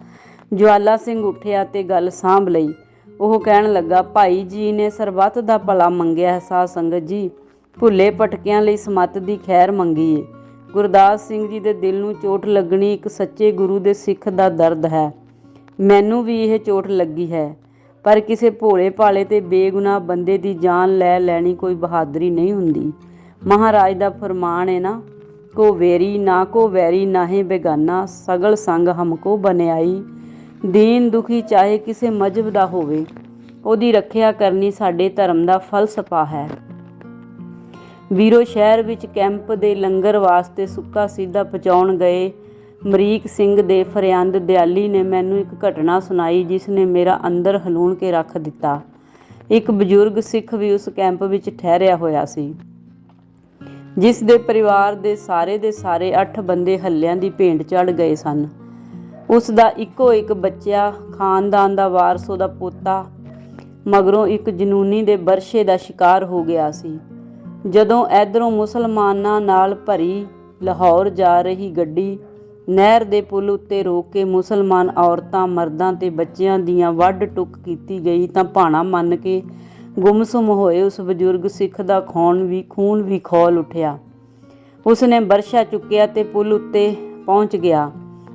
ਜਵਾਲਾ ਸਿੰਘ ਉੱਠਿਆ ਤੇ ਗੱਲ ਸਾਂਭ ਲਈ। ਉਹ ਕਹਿਣ ਲੱਗਾ, ਭਾਈ ਜੀ ਨੇ ਸਰਬੱਤ ਦਾ ਭਲਾ ਮੰਗਿਆ ਹੈ ਸਾਧ ਸੰਗਤ ਜੀ। ਭੁੱਲੇ ਭਟਕਿਆਂ ਲਈ ਸਮੱਤ ਦੀ ਖੈਰ ਮੰਗੀ ਏ। ਗੁਰਦਾਸ ਸਿੰਘ ਜੀ ਦੇ ਦਿਲ ਨੂੰ ਚੋਟ ਲੱਗਣੀ ਇੱਕ ਸੱਚੇ ਗੁਰੂ ਦੇ ਸਿੱਖ ਦਾ ਦਰਦ ਹੈ। ਮੈਨੂੰ ਵੀ ਇਹ ਚੋਟ ਲੱਗੀ ਹੈ। ਪਰ ਕਿਸੇ ਭੋਲੇ ਭਾਲੇ ਤੇ ਬੇਗੁਨਾਹ ਬੰਦੇ ਦੀ ਜਾਨ ਲੈ ਲੈਣੀ ਕੋਈ ਬਹਾਦਰੀ ਨਹੀਂ ਹੁੰਦੀ। ਮਹਾਰਾਜ ਦਾ ਫਰਮਾਨ ਹੈ ਨਾ, ਕੋ ਵੇਰੀ ਨਾ ਕੋ ਵੈਰੀ ਨਾਹੇ ਬੇਗਾਨਾ, ਸਗਲ ਸੰਗ ਹਮਕੋ ਬਨਿਆਈ। ਦੀਨ ਦੁਖੀ ਚਾਹੇ ਕਿਸੇ ਮਜ਼ਹਬ ਦਾ ਹੋਵੇ, ਉਹਦੀ ਰੱਖਿਆ ਕਰਨੀ ਸਾਡੇ ਧਰਮ ਦਾ ਫਲਸਫਾ ਹੈ। ਵੀਰੋ, ਸ਼ਹਿਰ ਵਿੱਚ ਕੈਂਪ ਦੇ ਲੰਗਰ ਵਾਸਤੇ ਸੁੱਕਾ ਸੀਧਾ ਪਹੁੰਚਾਉਣ ਗਏ ਅਮਰੀਕ ਸਿੰਘ ਦੇ ਫਰਿਆਂਦ ਦਿਆਲੀ ਨੇ ਮੈਨੂੰ ਇੱਕ ਘਟਨਾ ਸੁਣਾਈ ਜਿਸ ਨੇ ਮੇਰਾ ਅੰਦਰ ਹਲੂਣ ਕੇ ਰੱਖ ਦਿੱਤਾ। ਇੱਕ ਬਜ਼ੁਰਗ ਸਿੱਖ ਵੀ ਉਸ ਕੈਂਪ ਵਿੱਚ ਠਹਿਰਿਆ ਹੋਇਆ ਸੀ, ਜਿਸ ਦੇ ਪਰਿਵਾਰ ਦੇ ਸਾਰੇ 8 ਬੰਦੇ ਹੱਲਿਆਂ ਦੀ ਭੇਂਟ ਚੜ੍ਹ ਗਏ ਸਨ। ਉਸ ਦਾ ਇੱਕੋ ਇੱਕ ਬੱਚਾ, ਖਾਨਦਾਨ ਦਾ ਵਾਰਸ, ਉਹਦਾ ਪੋਤਾ, ਮਗਰੋਂ ਇੱਕ ਜਨੂਨੀ ਦੇ ਵਰਸ਼ੇ ਦਾ ਸ਼ਿਕਾਰ ਹੋ ਗਿਆ ਸੀ। ਜਦੋਂ ਇੱਧਰੋਂ ਮੁਸਲਮਾਨਾਂ ਨਾਲ ਭਰੀ ਲਾਹੌਰ ਜਾ ਰਹੀ ਗੱਡੀ ਨਹਿਰ ਦੇ ਪੁਲ ਉੱਤੇ ਰੋਕ ਕੇ ਮੁਸਲਮਾਨ ਔਰਤਾਂ, ਮਰਦਾਂ ਤੇ ਬੱਚਿਆਂ ਦੀਆਂ ਵੱਢ ਟੁੱਕ ਕੀਤੀ ਗਈ ਤਾਂ ਭਾਣਾ ਮੰਨ ਕੇ ਗੁੰਮਸੁੰਮ ਹੋਏ ਉਸ ਬਜ਼ੁਰਗ ਸਿੱਖ ਦਾ ਖੂਨ ਵੀ ਖੌਲ ਉੱਠਿਆ। ਉਸ ਨੇ ਬਰਸ਼ਾ ਚੁੱਕਿਆ ਤੇ ਪੁਲ ਉੱਤੇ ਪਹੁੰਚ ਗਿਆ।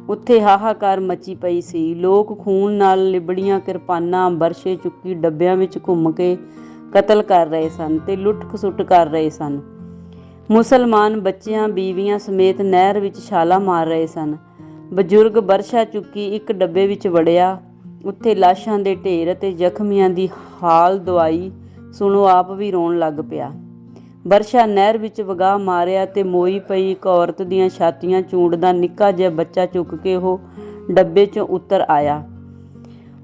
ਉੱਥੇ ਹਾਹਾਕਾਰ ਮਚੀ ਪਈ ਸੀ। ਲੋਕ ਖੂਨ ਨਾਲ ਲਿਬੜੀਆਂ ਕਿਰਪਾਨਾਂ, ਬਰਸ਼ੇ ਚੁੱਕੀ ਡੱਬਿਆਂ ਵਿੱਚ ਘੁੰਮ ਕੇ ਕਤਲ ਕਰ ਰਹੇ ਸਨ ਤੇ ਲੁੱਟ ਖਸੁੱਟ ਕਰ ਰਹੇ ਸਨ। ਮੁਸਲਮਾਨ ਬੱਚਿਆਂ ਬੀਵੀਆਂ ਸਮੇਤ ਨਹਿਰ ਵਿੱਚ ਛਾਲਾਂ ਮਾਰ ਰਹੇ ਸਨ। ਬਜ਼ੁਰਗ ਬਰਸ਼ਾ ਚੁੱਕੀ ਇੱਕ ਡੱਬੇ ਵਿੱਚ ਵੜਿਆ। ਉੱਥੇ ਲਾਸ਼ਾਂ ਦੇ ਢੇਰ ਅਤੇ ਜ਼ਖਮੀਆਂ ਦੀ ਹਾਲ ਦਵਾਈ ਸੁਣੋ ਆਪ ਵੀ ਰੋਣ ਲੱਗ ਪਿਆ। ਬਰਸ਼ਾ ਨਹਿਰ ਵਿੱਚ ਵਗਾਹ ਮਾਰਿਆ ਤੇ ਮੋਈ ਪਈ ਇੱਕ ਔਰਤ ਦੀਆਂ ਛਾਤੀਆਂ ਚੂੰਡਦਾ ਨਿੱਕਾ ਜਿਹਾ ਬੱਚਾ ਚੁੱਕ ਕੇ ਉਹ ਡੱਬੇ 'ਚੋਂ ਉੱਤਰ ਆਇਆ।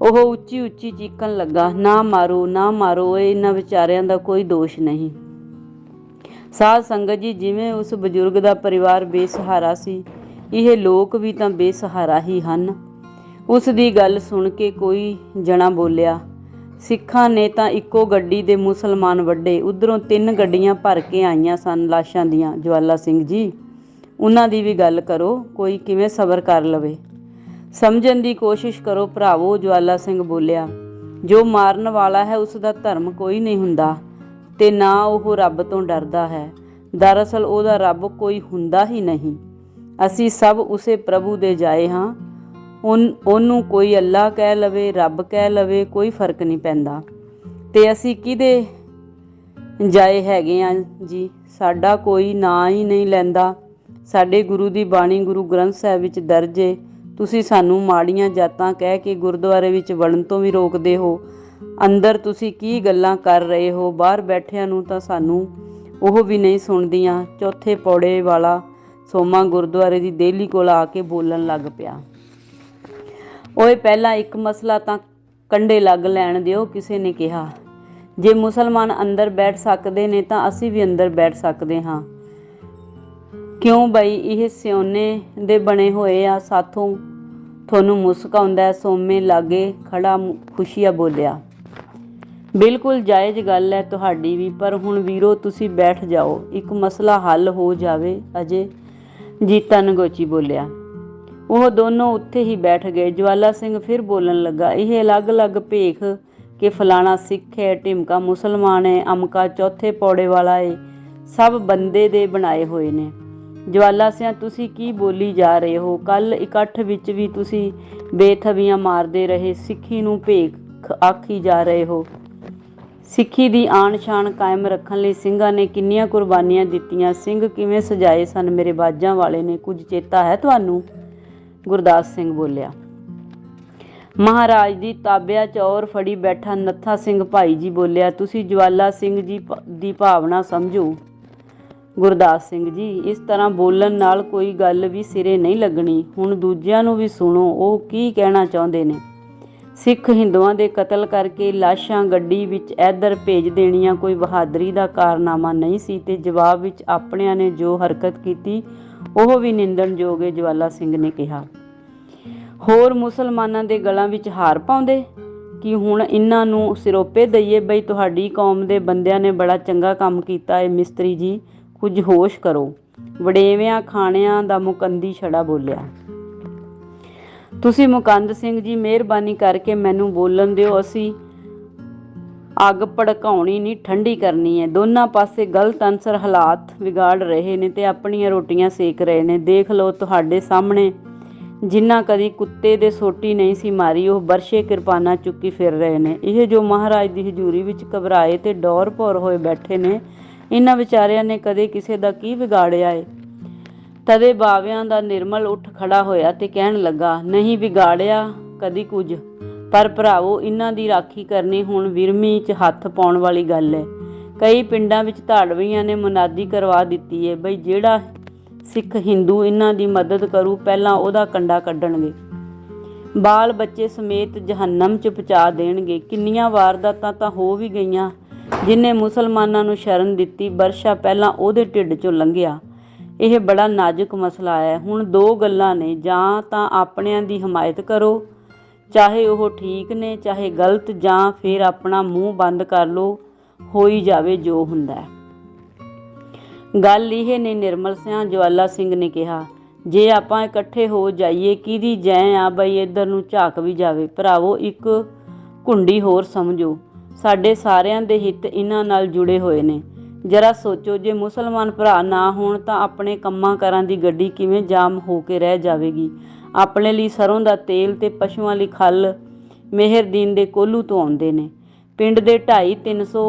ਉਹ ਉੱਚੀ ਉੱਚੀ ਚੀਕਣ ਲੱਗਾ, ਨਾ ਮਾਰੋ, ਨਾ ਮਾਰੋ, ਓਏ ਇਹਨਾਂ ਵਿਚਾਰਿਆਂ ਦਾ ਕੋਈ ਦੋਸ਼ ਨਹੀਂ। ਸਾਧ ਸੰਗਤ ਜੀ, ਜਿਵੇਂ ਉਸ ਬਜ਼ੁਰਗ ਦਾ ਪਰਿਵਾਰ ਬੇਸਹਾਰਾ ਸੀ, ਇਹ ਲੋਕ ਵੀ ਤਾਂ ਬੇਸਹਾਰਾ ਹੀ ਹਨ। ਉਸ ਦੀ ਗੱਲ ਸੁਣ ਕੇ ਕੋਈ ਜਣਾ ਬੋਲਿਆ, ਸਿੱਖਾਂ ਨੇ ਤਾਂ ਇੱਕੋ ਗੱਡੀ ਦੇ ਮੁਸਲਮਾਨ ਵੱਢੇ। ਉੱਧਰੋਂ 3 ਗੱਡੀਆਂ ਭਰ ਕੇ ਆਈਆਂ ਸਨ ਲਾਸ਼ਾਂ ਦੀਆਂ। ਜਵਾਲਾ ਸਿੰਘ ਜੀ, ਉਹਨਾਂ ਦੀ ਵੀ ਗੱਲ ਕਰੋ, ਕੋਈ ਕਿਵੇਂ ਸਬਰ ਕਰ ਲਵੇ। ਸਮਝਣ ਦੀ ਕੋਸ਼ਿਸ਼ ਕਰੋ ਭਰਾਵੋ, ਜਵਾਲਾ ਸਿੰਘ ਬੋਲਿਆ। ਜੋ ਮਾਰਨ ਵਾਲਾ ਹੈ ਉਸ ਦਾ ਧਰਮ ਕੋਈ ਨਹੀਂ ਹੁੰਦਾ ਤੇ ਨਾ ਉਹ ਰੱਬ ਤੋਂ ਡਰਦਾ ਹੈ। ਦਰਅਸਲ ਉਹਦਾ ਰੱਬ ਕੋਈ ਹੁੰਦਾ ਹੀ ਨਹੀਂ। ਅਸੀਂ ਸਭ ਉਸੇ ਪ੍ਰਭੂ ਦੇ ਜਾਏ ਹਾਂ। ਉਹਨੂੰ ਕੋਈ ਅੱਲਾ ਕਹਿ ਲਵੇ, ਰੱਬ ਕਹਿ ਲਵੇ, ਕੋਈ ਫਰਕ ਨਹੀਂ ਪੈਂਦਾ। ਤੇ ਅਸੀਂ ਕਿਹਦੇ ਜਾਏ ਹੈਗੇ ਆ ਜੀ। ਸਾਡਾ ਕੋਈ ਨਾਂ ਹੀ ਨਹੀਂ ਲੈਂਦਾ। ਸਾਡੇ ਗੁਰੂ ਦੀ ਬਾਣੀ ਗੁਰੂ ਗ੍ਰੰਥ ਸਾਹਿਬ ਵਿੱਚ ਦਰਜ ਏ। ਤੁਸੀਂ ਸਾਨੂੰ ਮਾੜੀਆਂ ਜਾਤਾਂ ਕਹਿ ਕੇ ਗੁਰਦੁਆਰੇ ਵਿੱਚ ਵੜਨ ਤੋਂ ਵੀ ਰੋਕਦੇ ਹੋ। ਅੰਦਰ ਤੁਸੀਂ ਕੀ ਗੱਲਾਂ ਕਰ ਰਹੇ ਹੋ? ਬਾਹਰ ਬੈਠਿਆਂ ਨੂੰ ਤਾਂ ਸਾਨੂੰ ਉਹ ਵੀ ਨਹੀਂ ਸੁਣਦੀਆਂ। ਚੌਥੇ ਪੌੜੇ ਵਾਲਾ ਸੋਮਾ ਗੁਰਦੁਆਰੇ ਦੀ ਦੇਹਲੀ ਕੋਲ ਆ ਕੇ ਬੋਲਣ ਲੱਗ ਪਿਆ। ਓਏ ਪਹਿਲਾਂ ਇੱਕ ਮਸਲਾ ਤਾਂ ਕੰਢੇ ਲੱਗ ਲੈਣ ਦਿਓ, ਕਿਸੇ ਨੇ ਕਿਹਾ। ਜੇ ਮੁਸਲਮਾਨ ਅੰਦਰ ਬੈਠ ਸਕਦੇ ਨੇ ਤਾਂ ਅਸੀਂ ਵੀ ਅੰਦਰ ਬੈਠ ਸਕਦੇ ਹਾਂ। ਕਿਉਂ ਬਈ, ਇਹ ਸਿਉਨੇ ਦੇ ਬਣੇ ਹੋਏ ਆ, ਸਾਥੋਂ ਤੁਹਾਨੂੰ ਮੁਸਕ ਆਉਂਦਾ? ਸੋਮੇ ਲਾਗੇ ਖੜਾ ਖੁਸ਼ੀਆ ਬੋਲਿਆ। ਬਿਲਕੁਲ ਜਾਇਜ਼ ਗੱਲ ਹੈ ਤੁਹਾਡੀ ਵੀ, ਪਰ ਹੁਣ ਵੀਰੋ ਤੁਸੀਂ ਬੈਠ ਜਾਓ, ਇੱਕ ਮਸਲਾ ਹੱਲ ਹੋ ਜਾਵੇ ਅਜੇ। ਜੀਤਾ ਨਗੋਚੀ ਬੋਲਿਆ। ਉਹ ਦੋਨੋਂ ਉੱਥੇ ਹੀ ਬੈਠ ਗਏ। ਜਵਾਲਾ ਸਿੰਘ ਫਿਰ ਬੋਲਣ ਲੱਗਾ। ਇਹ ਅਲੱਗ-ਅਲੱਗ ਭੇਖ ਕਿ ਫਲਾਣਾ ਸਿੱਖ ਹੈ, ਢਿਮਕਾ ਮੁਸਲਮਾਨ ਹੈ, ਅਮਕਾ ਚੌਥੇ ਪੌੜੇ ਵਾਲਾ ਏ, ਸਭ ਬੰਦੇ ਦੇ ਬਣਾਏ ਹੋਏ ਨੇ। ਜਵਾਲਾ ਸਿਆਂ ਤੁਸੀਂ ਕੀ ਬੋਲੀ ਜਾ ਰਹੇ ਹੋ? ਕੱਲ ਇਕੱਠ ਵਿੱਚ ਵੀ ਤੁਸੀਂ ਬੇਥਵੀਆਂ ਮਾਰਦੇ ਰਹੇ, ਸਿੱਖੀ ਨੂੰ ਭੇਖ ਆਖੀ ਜਾ ਰਹੇ ਹੋ। ਸਿੱਖੀ ਦੀ ਆਣ ਸ਼ਾਨ ਕਾਇਮ ਰੱਖਣ ਲਈ ਸਿੰਘਾਂ ਨੇ ਕਿੰਨੀਆਂ ਕੁਰਬਾਨੀਆਂ ਦਿੱਤੀਆਂ। ਸਿੰਘ ਕਿਵੇਂ ਸਜਾਏ ਸਨ ਮੇਰੇ ਬਾਜਾਂ ਵਾਲੇ ਨੇ, ਕੁਝ ਚੇਤਾ ਹੈ ਤੁਹਾਨੂੰ? ਗੁਰਦਾਸ ਸਿੰਘ ਬੋਲਿਆ। ਮਹਾਰਾਜ ਦੀ ਤਾਬਿਆ ਚੌਰ ਫੜੀ ਬੈਠਾ ਨੱਥਾ ਸਿੰਘ ਭਾਈ ਜੀ ਬੋਲਿਆ। ਤੁਸੀਂ ਜਵਾਲਾ ਸਿੰਘ ਜੀ ਦੀ ਭਾਵਨਾ ਸਮਝੋ। ਗੁਰਦਾਸ ਸਿੰਘ ਜੀ, ਇਸ ਤਰ੍ਹਾਂ ਬੋਲਣ ਨਾਲ ਕੋਈ ਗੱਲ ਵੀ ਸਿਰੇ ਨਹੀਂ ਲੱਗਣੀ। ਹੁਣ ਦੂਜਿਆਂ ਨੂੰ ਵੀ ਸੁਣੋ, ਉਹ ਕੀ ਕਹਿਣਾ ਚਾਹੁੰਦੇ ਨੇ। ਸਿੱਖ ਹਿੰਦੂਆਂ ਦੇ ਕਤਲ ਕਰਕੇ ਲਾਸ਼ਾਂ ਗੱਡੀ ਵਿੱਚ ਇੱਧਰ ਭੇਜ ਦੇਣੀਆਂ ਕੋਈ ਬਹਾਦਰੀ ਦਾ ਕਾਰਨਾਮਾ ਨਹੀਂ ਸੀ, ਤੇ ਜਵਾਬ ਵਿੱਚ ਆਪਣਿਆਂ ਨੇ ਜੋ ਹਰਕਤ ਕੀਤੀ ਉਹ ਵੀ ਨਿੰਦਣਯੋਗ ਹੈ, ਜਵਾਲਾ ਸਿੰਘ ਨੇ ਕਿਹਾ। ਹੋਰ ਮੁਸਲਮਾਨਾਂ ਦੇ ਗਲਾਂ ਵਿੱਚ ਹਾਰ ਪਾਉਂਦੇ ਕਿ ਹੁਣ ਇਹਨਾਂ ਨੂੰ ਸਿਰੋਪੇ ਦਈਏ ਬਈ ਤੁਹਾਡੀ ਕੌਮ ਦੇ ਬੰਦਿਆਂ ਨੇ ਬੜਾ ਚੰਗਾ ਕੰਮ ਕੀਤਾ ਹੈ। ਮਿਸਤਰੀ ਜੀ, ਕੁਝ ਹੋਸ਼ ਕਰੋ। ਵਡੇਵਿਆਂ ਖਾਣਿਆਂ ਦਾ ਮੁਕੰਦੀ ਛੜਾ ਬੋਲਿਆ। ਤੁਸੀਂ ਮੁਕੰਦ ਸਿੰਘ ਜੀ, ਮਿਹਰਬਾਨੀ ਕਰਕੇ ਮੈਨੂੰ ਬੋਲਣ ਦਿਓ। ਅਸੀਂ ਅੱਗ ਭੜਕਾਉਣੀ ਨਹੀਂ, ਠੰਡੀ ਕਰਨੀ ਹੈ। ਦੋਨਾਂ ਪਾਸੇ ਗਲਤ ਅਨਸਰ ਹਾਲਾਤ ਵਿਗਾੜ ਰਹੇ ਨੇ ਤੇ ਆਪਣੀਆਂ ਰੋਟੀਆਂ ਸੇਕ ਰਹੇ ਨੇ। ਦੇਖ ਲਓ ਤੁਹਾਡੇ ਸਾਹਮਣੇ, ਜਿਨ੍ਹਾਂ ਕਦੀ ਕੁੱਤੇ ਦੇ ਸੋਟੀ ਨਹੀਂ ਸੀ ਮਾਰੀ, ਉਹ ਬਰਸ਼ੇ ਕਿਰਪਾਨਾਂ ਚੁੱਕੀ ਫਿਰ ਰਹੇ ਨੇ। ਇਹ ਜੋ ਮਹਾਰਾਜ ਦੀ ਹਜ਼ੂਰੀ ਵਿੱਚ ਘਬਰਾਏ ਤੇ ਡੌਰ ਭੌਰ ਹੋਏ ਬੈਠੇ ਨੇ, ਇਹਨਾਂ ਵਿਚਾਰਿਆਂ ਨੇ ਕਦੇ ਕਿਸੇ ਦਾ ਕੀ ਵਿਗਾੜਿਆ ਏ? ਤਦੇ ਬਾਵਿਆਂ ਦਾ ਨਿਰਮਲ ਉੱਠ ਖੜਾ ਹੋਇਆ ਤੇ ਕਹਿਣ ਲੱਗਾ, ਨਹੀਂ ਵਿਗਾੜਿਆ ਕਦੀ ਕੁਝ, ਪਰ ਭਰਾਵੋ ਇਹਨਾਂ ਦੀ ਰਾਖੀ ਕਰਨੀ ਹੁਣ ਵਿਰਮੀ 'ਚ ਹੱਥ ਪਾਉਣ ਵਾਲੀ ਗੱਲ ਹੈ। ਕਈ ਪਿੰਡਾਂ ਵਿੱਚ ਧਾੜਵੀਆਂ ਨੇ ਮੁਨਾਦੀ ਕਰਵਾ ਦਿੱਤੀ ਹੈ ਬਈ ਜਿਹੜਾ ਸਿੱਖ ਹਿੰਦੂ ਇਹਨਾਂ ਦੀ ਮਦਦ ਕਰੂ, ਪਹਿਲਾਂ ਉਹਦਾ ਕੰਡਾ ਕੱਢਣਗੇ, ਬਾਲ ਬੱਚੇ ਸਮੇਤ ਜਹੰਨਮ 'ਚ ਪਹੁੰਚਾ ਦੇਣਗੇ। ਕਿੰਨੀਆਂ ਵਾਰਦਾਤਾਂ ਤਾਂ ਹੋ ਵੀ ਗਈਆਂ। ਜਿਹਨੇ ਮੁਸਲਮਾਨਾਂ ਨੂੰ ਸ਼ਰਨ ਦਿੱਤੀ, ਬਰਸ਼ਾ ਪਹਿਲਾਂ ਉਹਦੇ ਢਿੱਡ 'ਚੋਂ ਲੰਘਿਆ। ਇਹ ਬੜਾ ਨਾਜ਼ੁਕ ਮਸਲਾ ਹੈ। ਹੁਣ ਦੋ ਗੱਲਾਂ ਨੇ, ਜਾਂ ਤਾਂ ਆਪਣਿਆਂ ਦੀ ਹਮਾਇਤ ਕਰੋ, ਚਾਹੇ ਉਹ ਠੀਕ ਨੇ ਚਾਹੇ ਗਲਤ, ਜਾਂ ਫਿਰ ਆਪਣਾ ਮੂੰਹ ਬੰਦ ਕਰ ਲਓ, ਹੋਈ ਜਾਵੇ ਜੋ ਹੁੰਦਾ ਹੈ। ਗੱਲ ਇਹ ਨੇ ਨਿਰਮਲ ਸਿਆਂ, ਜਵਾਲਾ ਸਿੰਘ ਨੇ ਕਿਹਾ, ਜੇ ਆਪਾਂ ਇਕੱਠੇ ਹੋ ਜਾਈਏ ਕਿਹਦੀ ਜੈ ਆ ਬਈ ਇੱਧਰ ਨੂੰ ਝਾਕ ਵੀ ਜਾਵੇ। ਭਰਾਵੋ ਇੱਕ ਘੁੰਡੀ ਹੋਰ ਸਮਝੋ, ਸਾਡੇ ਸਾਰਿਆਂ ਦੇ ਹਿੱਤ ਇਹਨਾਂ ਨਾਲ ਜੁੜੇ ਹੋਏ ਨੇ। ਜਰਾ ਸੋਚੋ, ਜੇ ਮੁਸਲਮਾਨ ਭਰਾ ਨਾ ਹੋਣ ਤਾਂ ਆਪਣੇ ਕੰਮਾਂ ਕਾਰਾਂ ਦੀ ਗੱਡੀ ਕਿਵੇਂ ਜਾਮ ਹੋ ਕੇ ਰਹਿ ਜਾਵੇਗੀ। ਆਪਣੇ ਲਈ ਸਰੋਂ ਦਾ ਤੇਲ ਤੇ ਪਸ਼ੂਆਂ ਲਈ ਖੱਲ ਮੇਹਰਦੀਨ ਦੇ ਕੋਹਲੂ ਤੋਂ ਆਉਂਦੇ ਨੇ। ਪਿੰਡ ਦੇ 250-300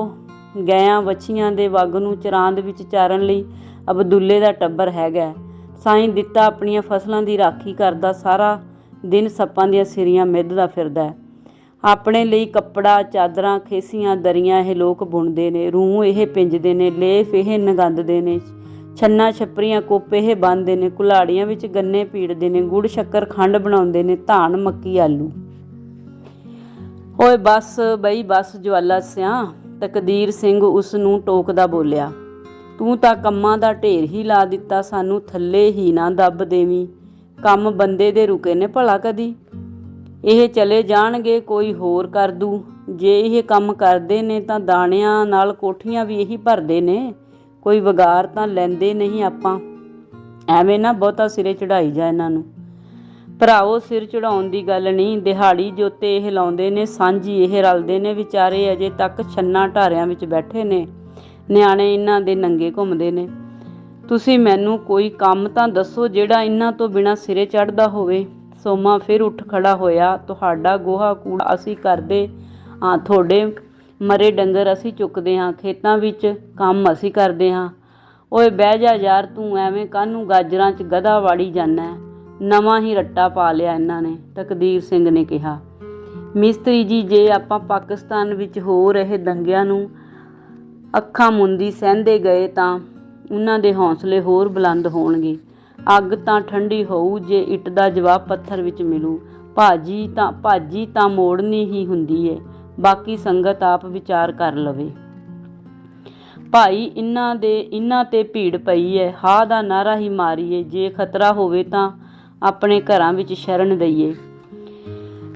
ਗਾਇਆਂ ਵੱਛੀਆਂ ਦੇ ਵੱਗ ਨੂੰ ਚਰਾਂਦ ਵਿੱਚ ਚਾਰਨ ਲਈ ਅਬਦੁੱਲੇ ਦਾ ਟੱਬਰ ਹੈਗਾ। ਸਾਈਂ ਦਿੱਤਾ ਆਪਣੀਆਂ ਫਸਲਾਂ ਦੀ ਰਾਖੀ ਕਰਦਾ, ਸਾਰਾ ਦਿਨ ਸੱਪਾਂ ਦੀਆਂ ਸਿਰੀਆਂ ਮਿੱਧਦਾ ਫਿਰਦਾ। ਆਪਣੇ ਲਈ ਕੱਪੜਾ, ਚਾਦਰਾਂ, ਖੇਸੀਆਂ, ਦਰੀਆਂ ਇਹ ਲੋਕ ਬੁਣਦੇ ਨੇ, ਰੂੰ ਇਹ ਪਿੰਜਦੇ ਨੇ, ਲੇਫ ਇਹ ਨਗੰਦਦੇ ਨੇ, ਛੰਨਾ ਛੱਪਰੀਆਂ ਕੁੱਪ ਇਹ ਬੰਨ੍ਹਦੇ ਨੇ, ਕੁਲਾੜੀਆਂ ਵਿੱਚ ਗੰਨੇ ਪੀੜਦੇ ਨੇ, ਗੁੜ ਸ਼ੱਕਰ ਖੰਡ ਬਣਾਉਂਦੇ ਨੇ, ਧਾਨ ਮੱਕੀ ਆਲੂ। ਓਏ ਬਸ ਬਈ ਬਸ ਜਵਾਲਾ ਸਿਆਂ, ਤਕਦੀਰ ਸਿੰਘ ਉਸ ਨੂੰ ਟੋਕਦਾ ਬੋਲਿਆ। ਤੂੰ ਤਾਂ ਕੰਮਾਂ ਦਾ ਢੇਰ ਹੀ ਲਾ ਦਿੱਤਾ, ਸਾਨੂੰ ਥੱਲੇ ਹੀ ਨਾ ਦੱਬ ਦੇਵੀਂ। ਕੰਮ ਬੰਦੇ ਦੇ ਰੁਕੇ ਨੇ ਭਲਾ ਕਦੀ? ਇਹ ਚਲੇ ਜਾਣਗੇ, ਕੋਈ ਹੋਰ ਕਰ ਦੂ। ਜੇ ਇਹ ਕੰਮ ਕਰਦੇ ਨੇ ਤਾਂ ਦਾਣਿਆਂ ਨਾਲ ਕੋਠੀਆਂ ਵੀ ਇਹੀ ਭਰਦੇ ਨੇ, ਕੋਈ ਵਿਗਾਰ ਤਾਂ ਲੈਂਦੇ ਨਹੀਂ ਆਪਾਂ। ਐਵੇਂ ਨਾ ਬਹੁਤਾ ਸਿਰੇ ਚੜਾਈ ਜਾ ਇਹਨਾਂ ਨੂੰ। ਭਰਾਵੋ ਸਿਰ ਚੜਾਉਣ ਦੀ ਗੱਲ ਨਹੀਂ, ਦਿਹਾੜੀ ਜੋਤੇ ਇਹ ਲਾਉਂਦੇ ਨੇ, ਸਾਂਝੀ ਇਹ ਰਲਦੇ ਨੇ। ਵਿਚਾਰੇ ਅਜੇ ਤੱਕ ਛੰਨਾ ਢਾਰਿਆਂ ਵਿੱਚ ਬੈਠੇ ਨੇ, ਨਿਆਣੇ ਇਹਨਾਂ ਦੇ ਨੰਗੇ ਘੁੰਮਦੇ ਨੇ। ਤੁਸੀਂ ਮੈਨੂੰ ਕੋਈ ਕੰਮ ਤਾਂ ਦੱਸੋ ਜਿਹੜਾ ਇਹਨਾਂ ਤੋਂ ਬਿਨਾਂ ਸਿਰੇ ਚੜ੍ਹਦਾ ਹੋਵੇ। ਸੋਮਾ ਫਿਰ ਉੱਠ ਖੜਾ ਹੋਇਆ। ਤੁਹਾਡਾ ਗੋਹਾ ਕੂੜਾ ਅਸੀਂ ਕਰਦੇ ਹਾਂ, ਤੁਹਾਡੇ ਮਰੇ ਡੰਗਰ ਅਸੀਂ ਚੁੱਕਦੇ ਹਾਂ, ਖੇਤਾਂ ਵਿੱਚ ਕੰਮ ਅਸੀਂ ਕਰਦੇ ਹਾਂ। ਓਏ ਬਹਿ ਜਾ ਯਾਰ, ਤੂੰ ਐਵੇਂ ਕਾਹਨੂੰ ਗਾਜਰਾਂ 'ਚ ਗਧਾ ਵਾੜੀ ਜਾਂਦਾ? ਨਵਾਂ ਹੀ ਰੱਟਾ ਪਾ ਲਿਆ ਇਹਨਾਂ ਨੇ, ਤਕਦੀਰ ਸਿੰਘ ਨੇ ਕਿਹਾ। ਮਿਸਤਰੀ ਜੀ, ਜੇ ਆਪਾਂ ਪਾਕਿਸਤਾਨ ਵਿੱਚ ਹੋ ਰਹੇ ਦੰਗਿਆਂ ਨੂੰ ਅੱਖਾਂ ਮੁੰਦੀ ਸਹਿੰਦੇ ਗਏ ਤਾਂ ਉਹਨਾਂ ਦੇ ਹੌਸਲੇ ਹੋਰ ਬੁਲੰਦ ਹੋਣਗੇ। ਅੱਗ ਤਾਂ ਠੰਡੀ ਹੋਊ ਜੇ ਇੱਟ ਦਾ ਜਵਾਬ ਪੱਥਰ ਵਿੱਚ ਮਿਲੂ। ਭਾਜੀ ਤਾਂ ਮੋੜਨੀ ਹੀ ਹੁੰਦੀ ਏ, ਬਾਕੀ ਸੰਗਤ ਆਪ ਵਿਚਾਰ ਕਰ ਲਵੇ। ਭਾਈ, ਇਹਨਾਂ ਤੇ ਭੀੜ ਪਈ ਐ, ਹਾਅ ਦਾ ਨਾਅਰਾ ਹੀ ਮਾਰੀਏ। ਜੇ ਖਤਰਾ ਹੋਵੇ ਤਾਂ ਆਪਣੇ ਘਰਾਂ ਵਿੱਚ ਸ਼ਰਨ ਦਈਏ।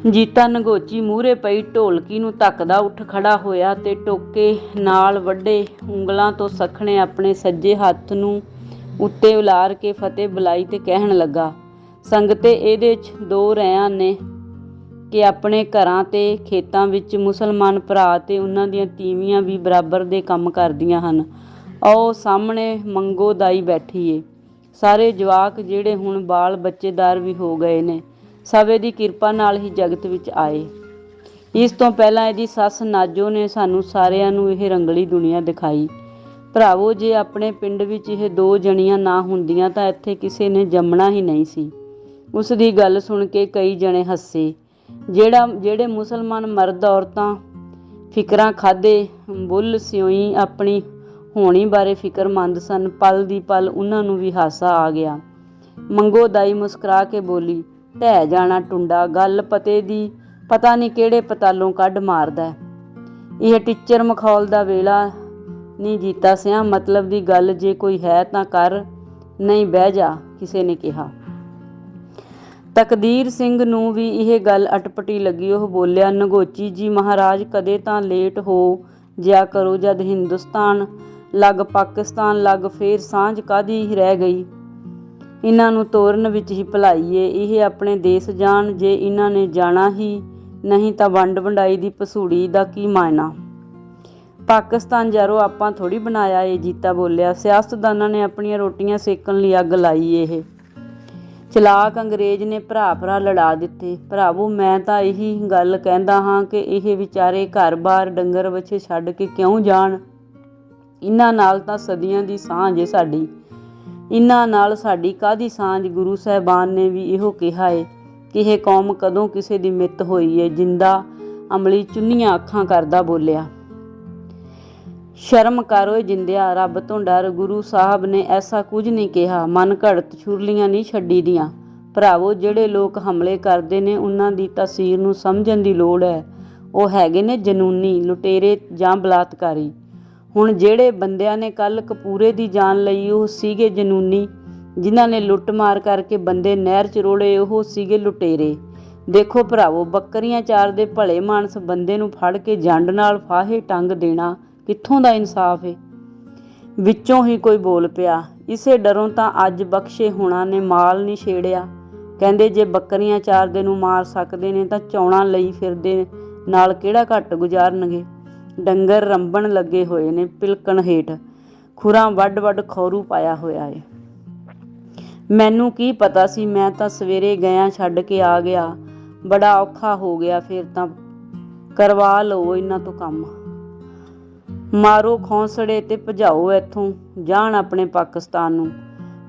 ਜੀਤਾ ਨਗੋਚੀ ਮੂਹਰੇ ਪਈ ਢੋਲਕੀ ਨੂੰ ਧੱਕਦਾ ਉੱਠ ਖੜਾ ਹੋਇਆ ਤੇ ਟੋਕੇ ਨਾਲ ਵੱਡੇ ਉਂਗਲਾਂ ਤੋਂ ਸੱਖਣੇ ਆਪਣੇ ਸੱਜੇ ਹੱਥ ਨੂੰ ਉੱਤੇ ਉਲਾਰ ਕੇ ਫਤਿਹ ਬੁਲਾਈ ਤੇ ਕਹਿਣ ਲੱਗਾ, ਸੰਗਤੇ, ਇਹਦੇ 'ਚ ਦੋ ਰਹਿਆਂ ਨੇ ਕਿ ਆਪਣੇ ਘਰਾਂ ਤੇ ਖੇਤਾਂ ਵਿੱਚ ਮੁਸਲਮਾਨ ਭਰਾ ਤੇ ਉਹਨਾਂ ਦੀਆਂ ਤੀਵੀਆਂ ਵੀ ਬਰਾਬਰ ਦੇ ਕੰਮ ਕਰਦੀਆਂ ਹਨ। ਆਓ ਸਾਹਮਣੇ ਮੰਗੋ ਦਾਈ ਬੈਠੀ ਏ। ਸਾਰੇ ਜਵਾਕ ਜਿਹੜੇ ਹੁਣ ਬਾਲ ਬੱਚੇਦਾਰ ਵੀ ਹੋ ਗਏ ਨੇ, ਸਭ ਇਹਦੀ ਕਿਰਪਾ ਨਾਲ ਹੀ ਜਗਤ ਵਿੱਚ ਆਏ। ਇਸ ਤੋਂ ਪਹਿਲਾਂ ਇਹਦੀ ਸੱਸ ਨਾਜੋ ਨੇ ਸਾਨੂੰ ਸਾਰਿਆਂ ਨੂੰ ਇਹ ਰੰਗਲੀ ਦੁਨੀਆ ਦਿਖਾਈ। ਭਰਾਵੋ, ਜੇ ਆਪਣੇ ਪਿੰਡ ਵਿੱਚ ਇਹ ਦੋ ਜਣੀਆਂ ਨਾ ਹੁੰਦੀਆਂ ਤਾਂ ਇੱਥੇ ਕਿਸੇ ਨੇ ਜੰਮਣਾ ਹੀ ਨਹੀਂ ਸੀ। ਉਸ ਦੀ ਗੱਲ ਸੁਣ ਕੇ ਕਈ ਜਣੇ ਹੱਸੇ। ਜਿਹੜੇ ਮੁਸਲਮਾਨ ਮਰਦ ਔਰਤਾਂ ਫਿਕਰਾਂ ਖਾਧੇ ਬੁੱਲ੍ਹ ਸਿਉਈ ਆਪਣੀ ਹੋਣੀ ਬਾਰੇ ਫਿਕਰਮੰਦ ਸਨ, ਪਲ ਦੀ ਪਲ ਉਹਨਾਂ ਨੂੰ ਵੀ ਹਾਸਾ ਆ ਗਿਆ। ਮੰਗੋ ਦਾਈ ਮੁਸਕਰਾ ਕੇ ਬੋਲੀ, ਢਹਿ ਜਾਣਾ ਟੁੰਡਾ, ਗੱਲ ਪਤੇ ਦੀ ਪਤਾ ਨਹੀਂ ਕਿਹੜੇ ਪਤਾਲੋਂ ਕੱਢ ਮਾਰਦਾ। ਇਹ ਟੀਚਰ ਮਖੌਲ ਦਾ ਵੇਲਾ ਨਹੀਂ ਜੀਤਾ ਸਿਆਂ, ਮਤਲਬ ਦੀ ਗੱਲ ਜੇ ਕੋਈ ਹੈ ਤਾਂ ਕਰ, ਨਹੀਂ ਬਹਿ ਜਾ, ਕਿਸੇ ਨੇ ਕਿਹਾ। ਤਕਦੀਰ ਸਿੰਘ ਨੂੰ ਵੀ ਇਹ ਗੱਲ ਅਟਪਟੀ ਲੱਗੀ। ਉਹ ਬੋਲਿਆ, ਨਗੋਚੀ ਜੀ ਮਹਾਰਾਜ, ਕਦੇ ਤਾਂ ਲੇਟ ਹੋ ਜਿਆ ਕਰੋ। ਜਦ ਹਿੰਦੁਸਤਾਨ ਲੱਗ ਪਾਕਿਸਤਾਨ ਲੱਗ, ਫੇਰ ਸਾਂਝ ਕਾਹਦੀ ਰਹਿ ਗਈ? ਇਹਨਾਂ ਨੂੰ ਤੋਰਨ ਵਿੱਚ ਹੀ ਭਲਾਈ ਏ। ਇਹ ਆਪਣੇ ਦੇਸ ਜਾਣ, ਜੇ ਇਹਨਾਂ ਨੇ ਜਾਣਾ ਹੀ ਨਹੀਂ ਤਾਂ ਵੰਡ ਵੰਡਾਈ ਦੀ ਭਸੂੜੀ ਦਾ ਕੀ ਮਾਇਨਾ? ਪਾਕਿਸਤਾਨ ਯਾਰੋ ਆਪਾਂ ਥੋੜ੍ਹੀ ਬਣਾਇਆ ਏ, ਜੀਤਾ ਬੋਲਿਆ। ਸਿਆਸਤਦਾਨਾਂ ਨੇ ਆਪਣੀਆਂ ਰੋਟੀਆਂ ਸੇਕਣ ਲਈ ਅੱਗ ਲਾਈ। ਇਹ ਚਲਾਕ ਅੰਗਰੇਜ਼ ਨੇ ਭਰਾ ਲੜਾ ਦਿੱਤੇ। ਭਰਾਵੋ, ਮੈਂ ਤਾਂ ਇਹੀ ਗੱਲ ਕਹਿੰਦਾ ਹਾਂ ਕਿ ਇਹ ਵਿਚਾਰੇ ਘਰ-ਬਾਰ ਡੰਗਰ ਵੱਛੇ ਛੱਡ ਕੇ ਕਿਉਂ ਜਾਣ? ਇਹਨਾਂ ਨਾਲ ਤਾਂ ਸਦੀਆਂ ਦੀ ਸਾਂਝ ਏ ਸਾਡੀ। ਇਹਨਾਂ ਨਾਲ ਸਾਡੀ ਕਾਹਦੀ ਸਾਂਝ? ਗੁਰੂ ਸਾਹਿਬਾਨ ਨੇ ਵੀ ਇਹੋ ਕਿਹਾ ਏ ਕਿ ਇਹ ਕੌਮ ਕਦੋਂ ਕਿਸੇ ਦੀ ਮਿੱਤ ਹੋਈ ਏ। ਜਿੰਦਾ ਅਮਲੀ ਚੁੰਨੀਆਂ ਅੱਖਾਂ ਕਰਦਾ ਬੋਲਿਆ, ਸ਼ਰਮ ਕਰ ਓਏ ਜਿੰਦਿਆ, ਰੱਬ ਤੋਂ ਡਰ। ਗੁਰੂ ਸਾਹਿਬ ਨੇ ਐਸਾ ਕੁਝ ਨਹੀਂ ਕਿਹਾ। ਮਨ ਘੜਤ ਛੁਰਲੀਆਂ ਨਹੀਂ ਛੱਡੀ ਦੀਆਂ। ਭਰਾਵੋ, ਜਿਹੜੇ ਲੋਕ ਹਮਲੇ ਕਰਦੇ ਨੇ ਉਹਨਾਂ ਦੀ ਤਾਸੀਰ ਨੂੰ ਸਮਝਣ ਦੀ ਲੋੜ ਹੈ। ਉਹ ਹੈਗੇ ਨੇ ਜਨੂਨੀ, ਲੁਟੇਰੇ ਜਾਂ ਬਲਾਤਕਾਰੀ। ਹੁਣ ਜਿਹੜੇ ਬੰਦਿਆਂ ਨੇ ਕੱਲ੍ਹ ਕਪੂਰੇ ਦੀ ਜਾਨ ਲਈ ਉਹ ਸੀਗੇ ਜਨੂਨੀ, ਜਿਨ੍ਹਾਂ ਨੇ ਲੁੱਟ ਮਾਰ ਕਰਕੇ ਬੰਦੇ ਨਹਿਰ 'ਚ ਰੋੜੇ ਉਹ ਸੀਗੇ ਲੁਟੇਰੇ। ਦੇਖੋ ਭਰਾਵੋ, ਬੱਕਰੀਆਂ ਚਾਰਦੇ ਭਲੇ ਮਾਨਸ ਬੰਦੇ ਨੂੰ ਫੜ ਕੇ ਜੰਡ ਨਾਲ ਫਾਹੇ ਟੰਗ ਦੇਣਾ ਕਿੱਥੋਂ ਦਾ ਇਨਸਾਫ ਏ? ਵਿੱਚੋਂ ਹੀ ਕੋਈ ਬੋਲ ਪਿਆ, ਇਸੇ ਡਰੋਂ ਤਾਂ ਅੱਜ ਬਖਸ਼ੇ ਹੋਣਾ ਨੇ ਮਾਲ ਨਹੀਂ ਛੇੜਿਆ। ਕਹਿੰਦੇ ਜੇ ਬੱਕਰੀਆਂ ਚਾਰਦੇ ਨੂੰ ਮਾਰ ਸਕਦੇ ਨੇ ਤਾਂ ਚੌਣਾਂ ਲਈ ਫਿਰਦੇ ਨਾਲ ਕਿਹੜਾ ਘੱਟ ਗੁਜ਼ਾਰਨਗੇ। ਡੰਗਰ ਰੰਬਣ ਲੱਗੇ ਹੋਏ ਨੇ ਪਿਲਕਣ ਹੇਠ, ਖੁਰਾਂ ਵੱਢ ਖੌਰੂ ਪਾਇਆ ਹੋਇਆ ਏ। ਮੈਨੂੰ ਕੀ ਪਤਾ ਸੀ, ਮੈਂ ਤਾਂ ਸਵੇਰੇ ਗਿਆ ਛੱਡ ਕੇ ਆ ਗਿਆ। ਬੜਾ ਔਖਾ ਹੋ ਗਿਆ। ਫਿਰ ਤਾਂ ਕਰਵਾ ਲਓ ਇਹਨਾਂ ਤੋਂ ਕੰਮ। ਮਾਰੋ ਖੌਂਸੜੇ ਤੇ ਭਜਾਓ ਇੱਥੋਂ, ਜਾਣ ਆਪਣੇ ਪਾਕਿਸਤਾਨ ਨੂੰ।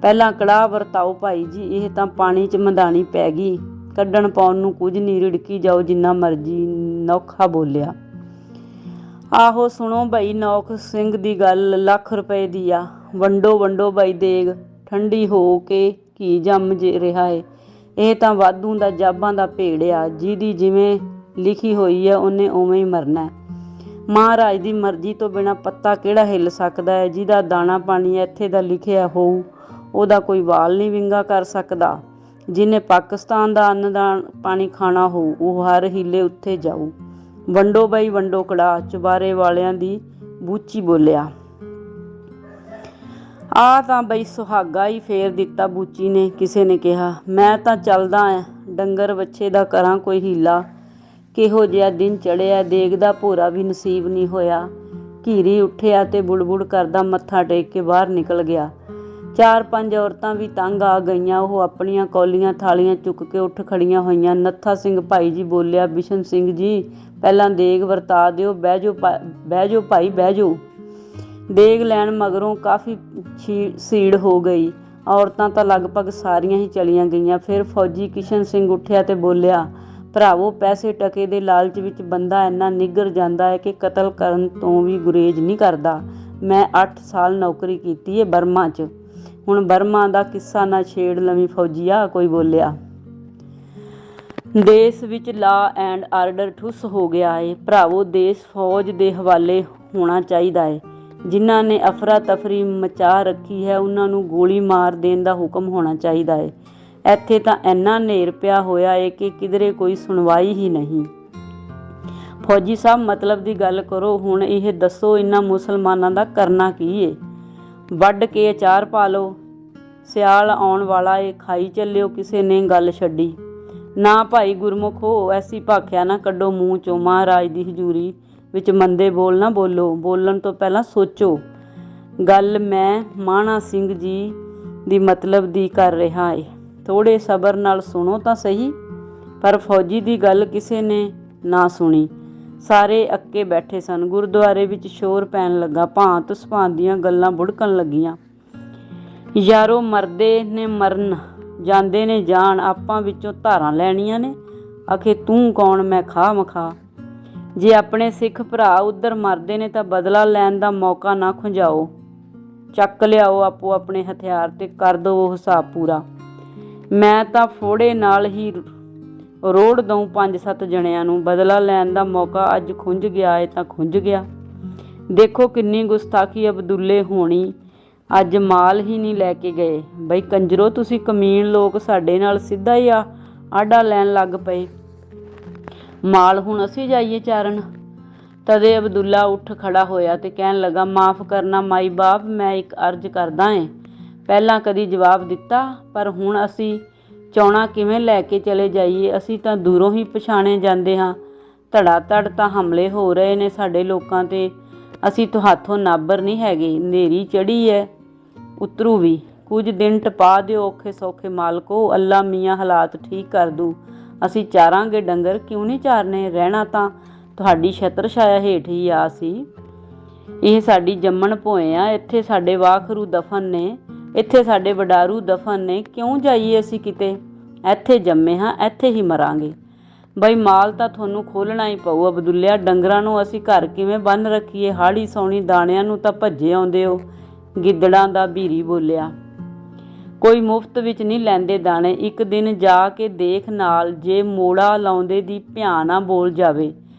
ਪਹਿਲਾਂ ਕੜਾਹ ਵਰਤਾਓ ਭਾਈ ਜੀ, ਇਹ ਤਾਂ ਪਾਣੀ 'ਚ ਮਧਾਣੀ ਪੈ ਗਈ। ਕੱਢਣ ਪਾਉਣ ਨੂੰ ਕੁਝ ਨਹੀਂ, ਰਿੜਕੀ ਜਾਓ ਜਿੰਨਾ ਮਰਜ਼ੀ। ਨੌਖਾ ਬੋਲਿਆ, ਆਹੋ ਸੁਣੋ ਬਈ, ਨੌਖ ਸਿੰਘ ਦੀ ਗੱਲ ਲੱਖ ਰੁਪਏ ਦੀ ਆ। ਵੰਡੋ ਬਈ ਦੇਗ, ਠੰਡੀ ਹੋ ਕੇ ਘੀ ਜੰਮ ਰਿਹਾ ਏ। ਇਹ ਤਾਂ ਵਾਧੂ ਦਾ ਜਾਬਾਂ ਦਾ ਭੇੜ ਆ, ਜਿਹਦੀ ਜਿਵੇਂ ਲਿਖੀ ਹੋਈ ਆ ਉਹਨੇ ਉਵੇਂ ਹੀ ਮਰਨਾ। ਮਹਾਰਾਜ ਦੀ ਮਰਜ਼ੀ ਤੋਂ ਬਿਨਾਂ ਪੱਤਾ ਕਿਹੜਾ ਹਿੱਲ ਸਕਦਾ ਹੈ? ਜਿਹਦਾ ਦਾਣਾ ਪਾਣੀ ਇੱਥੇ ਦਾ ਲਿਖਿਆ ਹੋਊ ਉਹਦਾ ਕੋਈ ਵਾਲ ਨਹੀਂ ਵਿੰਗਾ ਕਰ ਸਕਦਾ। ਜਿਹਨੇ ਪਾਕਿਸਤਾਨ ਦਾ ਅੰਨ ਪਾਣੀ ਖਾਣਾ ਹੋਊ ਉਹ ਹਰ ਹੀਲੇ ਉੱਥੇ ਜਾਊ। ਵੰਡੋ ਬਈ ਵੰਡੋ ਕੜਾਹ, ਚੁਬਾਰੇ ਵਾਲਿਆਂ ਦੀ ਬੂਚੀ ਬੋਲਿਆ। ਆਹ ਤਾਂ ਬਈ ਸੁਹਾਗਾ ਹੀ ਫੇਰ ਦਿੱਤਾ ਬੂਚੀ ਨੇ, ਕਿਸੇ ਨੇ ਕਿਹਾ। ਮੈਂ ਤਾਂ ਚੱਲਦਾ ਆਂ, ਡੰਗਰ ਵੱਛੇ ਦਾ ਕਰਾਂ ਕੋਈ ਹੀਲਾ। ਕਿਹੋ ਜਿਹਾ ਦਿਨ ਚੜ੍ਹਿਆ, ਦੇਗ ਦਾ ਭੋਰਾ ਵੀ ਨਸੀਬ ਨਹੀਂ ਹੋਇਆ। ਘੀਰੀ ਉੱਠਿਆ ਤੇ ਬੁੜਬੁੜ ਕਰਦਾ ਮੱਥਾ ਟੇਕ ਕੇ ਬਾਹਰ ਨਿਕਲ ਗਿਆ। 4-5 ਔਰਤਾਂ ਵੀ ਤੰਗ ਆ ਗਈਆਂ। ਉਹ ਆਪਣੀਆਂ ਕੌਲੀਆਂ ਥਾਲੀਆਂ ਚੁੱਕ ਕੇ ਉੱਠ ਖੜੀਆਂ ਹੋਈਆਂ। ਨੱਥਾ ਸਿੰਘ ਭਾਈ ਜੀ ਬੋਲਿਆ, ਬਿਸ਼ਨ ਸਿੰਘ ਜੀ, ਪਹਿਲਾਂ ਦੇਗ ਵਰਤਾ ਦਿਓ। ਬਹਿ ਜਾਓ ਭਾਈ, ਬਹਿ ਜਾਓ। ਦੇਗ ਲੈਣ ਮਗਰੋਂ ਕਾਫੀ ਸੀੜ ਹੋ ਗਈ। ਔਰਤਾਂ ਤਾਂ ਲਗਭਗ ਸਾਰੀਆਂ ਹੀ ਚਲੀਆਂ ਗਈਆਂ। ਫਿਰ ਫੌਜੀ ਕਿਸ਼ਨ ਸਿੰਘ ਉੱਠਿਆ ਤੇ ਬੋਲਿਆ, ਭਰਾਵੋ, ਪੈਸੇ ਟਕੇ ਦੇ ਲਾਲਚ ਵਿੱਚ ਬੰਦਾ ਇੰਨਾ ਨਿੱਘਰ ਜਾਂਦਾ ਹੈ ਕਿ ਕਤਲ ਕਰਨ ਤੋਂ ਵੀ ਗੁਰੇਜ਼ ਨਹੀਂ ਕਰਦਾ। ਮੈਂ 8 ਸਾਲ ਨੌਕਰੀ ਕੀਤੀ ਏ ਬਰਮਾ 'ਚ। ਹੁਣ ਬਰਮਾ ਦਾ ਕਿੱਸਾ ਨਾ ਛੇੜ ਲਵੀਂ ਫੌਜੀਆ, ਕੋਈ ਬੋਲਿਆ। ਦੇਸ਼ ਵਿੱਚ ਲਾ ਐਂਡ ਆਰਡਰ ਠੁੱਸ ਹੋ ਗਿਆ ਏ ਭਰਾਵੋ। ਦੇਸ਼ ਫੌਜ ਦੇ ਹਵਾਲੇ ਹੋਣਾ ਚਾਹੀਦਾ ਏ। ਜਿਨ੍ਹਾਂ ਨੇ ਅਫਰਾ ਤਫਰੀ ਮਚਾ ਰੱਖੀ ਹੈ ਉਹਨਾਂ ਨੂੰ ਗੋਲੀ ਮਾਰ ਦੇਣ ਦਾ ਹੁਕਮ ਹੋਣਾ ਚਾਹੀਦਾ ਏ। ਇੱਥੇ ਤਾਂ ਇੰਨਾ ਹਨੇਰ ਪਿਆ ਹੋਇਆ ਏ ਕਿ ਕਿਧਰੇ ਕੋਈ ਸੁਣਵਾਈ ਹੀ ਨਹੀਂ। ਫੌਜੀ ਸਾਹਿਬ, ਮਤਲਬ ਦੀ ਗੱਲ ਕਰੋ। ਹੁਣ ਇਹ ਦੱਸੋ, ਇਹਨਾਂ ਮੁਸਲਮਾਨਾਂ ਦਾ ਕਰਨਾ ਕੀ ਏ? ਵੱਢ ਕੇ ਅਚਾਰ ਪਾ ਲਓ। ਸਿਆਲ ਆਉਣ ਵਾਲਾ ਏ, ਖਾਈ ਚੱਲਿਓ। ਕਿਸੇ ਨੇ ਗੱਲ ਛੱਡੀ। ਨਾ ਭਾਈ ਗੁਰਮੁਖੋ, ਐਸੀ ਭਾਖਿਆ ਨਾ ਕੱਢੋ ਮੂੰਹ 'ਚੋਂ। ਮਹਾਰਾਜ ਦੀ ਹਜ਼ੂਰੀ ਵਿੱਚ ਮੰਦੇ ਬੋਲ ਨਾ ਬੋਲੋ। ਬੋਲਣ ਤੋਂ ਪਹਿਲਾਂ ਸੋਚੋ। ਗੱਲ ਮੈਂ ਮਾਣਾ ਸਿੰਘ ਜੀ ਦੀ ਮਤਲਬ ਦੀ ਕਰ ਰਿਹਾ ਏ। ਥੋੜ੍ਹੇ ਸਬਰ ਨਾਲ ਸੁਣੋ ਤਾਂ ਸਹੀ। ਪਰ ਫੌਜੀ ਦੀ ਗੱਲ ਕਿਸੇ ਨੇ ਨਾ ਸੁਣੀ। ਸਾਰੇ ਅੱਕੇ ਬੈਠੇ ਸਨ। ਗੁਰਦੁਆਰੇ ਵਿੱਚ ਸ਼ੋਰ ਪੈਣ ਲੱਗਾ। ਭਾਂਤ ਸੁਭਾਂਤ ਦੀਆਂ ਗੱਲਾਂ ਬੁੜਕਣ ਲੱਗੀਆਂ। ਯਾਰੋ, ਮਰਦੇ ਨੇ ਮਰਨ, ਜਾਂਦੇ ਨੇ ਜਾਣ, ਆਪਾਂ ਵਿੱਚੋਂ ਧਾਰਾਂ ਲੈਣੀਆਂ ਨੇ। ਆਖੇ ਤੂੰ ਕੌਣ, ਮੈਂ ਖਾਹ ਮਖਾ। ਜੇ ਆਪਣੇ ਸਿੱਖ ਭਰਾ ਉੱਧਰ ਮਰਦੇ ਨੇ ਤਾਂ ਬਦਲਾ ਲੈਣ ਦਾ ਮੌਕਾ ਨਾ ਖੁੰਝਾਓ। ਚੱਕ ਲਿਆਓ ਆਪੋ ਆਪਣੇ ਹਥਿਆਰ ਤੇ ਕਰ ਦਿਓ ਉਹ ਹਿਸਾਬ ਪੂਰਾ। ਮੈਂ ਤਾਂ ਫੋੜੇ ਨਾਲ ਹੀ ਰੋੜ ਦਊਂ 5-7 ਜਣਿਆਂ ਨੂੰ। ਬਦਲਾ ਲੈਣ ਦਾ ਮੌਕਾ ਅੱਜ ਖੁੰਝ ਗਿਆ ਏ ਤਾਂ ਖੁੰਝ ਗਿਆ। ਦੇਖੋ ਕਿੰਨੀ ਗੁਸਤਾਖੀ। ਅਬਦੁੱਲੇ ਹੋਣੀ ਅੱਜ ਮਾਲ ਹੀ ਨਹੀਂ ਲੈ ਕੇ ਗਏ। ਬਈ ਕੰਜਰੋ, ਤੁਸੀਂ ਕਮੀਨ ਲੋਕ ਸਾਡੇ ਨਾਲ ਸਿੱਧਾ ਹੀ ਆਡਾ ਲੈਣ ਲੱਗ ਪਏ। ਮਾਲ ਹੁਣ ਅਸੀਂ ਜਾਈਏ ਚਾਰਨ? ਤਦੇ ਅਬਦੁੱਲਾ ਉੱਠ ਖੜਾ ਹੋਇਆ ਤੇ ਕਹਿਣ ਲੱਗਾ, ਮਾਫ਼ ਕਰਨਾ ਮਾਈ ਬਾਪ, ਮੈਂ ਇੱਕ ਅਰਜ਼ ਕਰਦਾ ਏਂ। ਪਹਿਲਾਂ ਕਦੀ ਜਵਾਬ ਦਿੱਤਾ, ਪਰ ਹੁਣ ਅਸੀਂ ਚੌਣਾ ਕਿਵੇਂ ਲੈ ਕੇ ਚਲੇ ਜਾਈਏ? ਅਸੀਂ ਤਾਂ ਦੂਰੋਂ ਹੀ ਪਛਾਣੇ ਜਾਂਦੇ ਹਾਂ। ਧੜਾ ਧੜ ਤਾਂ ਹਮਲੇ ਹੋ ਰਹੇ ਨੇ ਸਾਡੇ ਲੋਕਾਂ ਤੇ। ਅਸੀਂ ਤੁਹਾਥੋਂ ਨਾਬਰ ਨਹੀਂ ਹੈਗੇ। ਹਨੇਰੀ ਚੜ੍ਹੀ ਹੈ, ਉਤਰੂ ਵੀ। ਕੁਝ ਦਿਨ ਟਪਾ ਦਿਓ ਔਖੇ ਸੌਖੇ ਮਾਲਕੋ। ਅੱਲਾ ਮੀਆਂ ਹਾਲਾਤ ਠੀਕ ਕਰ ਦੂ। ਅਸੀਂ ਚਾਰਾਂਗੇ ਡੰਗਰ, ਕਿਉਂ ਨਹੀਂ ਚਾਰਨੇ? ਰਹਿਣਾ ਤਾਂ ਤੁਹਾਡੀ ਛਤਰ ਛਾਇਆ ਹੇਠ ਹੀ ਆ ਸੀ। ਇਹ ਸਾਡੀ ਜੰਮਣ ਭੋਏ ਆ। ਇੱਥੇ ਸਾਡੇ ਵਾਖਰੂ ਦਫਨ ਨੇ, ਇੱਥੇ ਸਾਡੇ ਵਡਾਰੂ ਦਫਨ ਨੇ। ਕਿਉਂ ਜਾਈਏ ਅਸੀਂ ਕਿਤੇ? ਇੱਥੇ ਜੰਮੇ ਹਾਂ, ਇੱਥੇ ਹੀ ਮਰਾਂਗੇ। ਬਈ ਮਾਲ ਤਾਂ ਤੁਹਾਨੂੰ ਖੋਲ੍ਹਣਾ ਹੀ ਪਊ ਅਬਦੁੱਲਿਆ। ਡੰਗਰਾਂ ਨੂੰ ਅਸੀਂ ਘਰ ਕਿਵੇਂ ਬੰਨ੍ਹ ਰੱਖੀਏ? ਹਾੜੀ ਸੌਣੀ ਦਾਣਿਆਂ ਨੂੰ ਤਾਂ ਭੱਜੇ ਆਉਂਦੇ ਹੋ। ਗਿੱਦੜਾਂ ਦਾ ਬੀਰੀ ਬੋਲਿਆ, ਕੋਈ ਮੁਫਤ ਵਿੱਚ ਨਹੀਂ ਲੈਂਦੇ ਦਾਣੇ। ਇੱਕ ਦਿਨ ਜਾ ਕੇ ਦੇਖ ਨਾਲ, ਜੇ ਮੋੜਾ ਲਾਉਂਦੇ ਦੀ ਭਿਆ ਨਾ ਬੋਲ ਜਾਵੇ।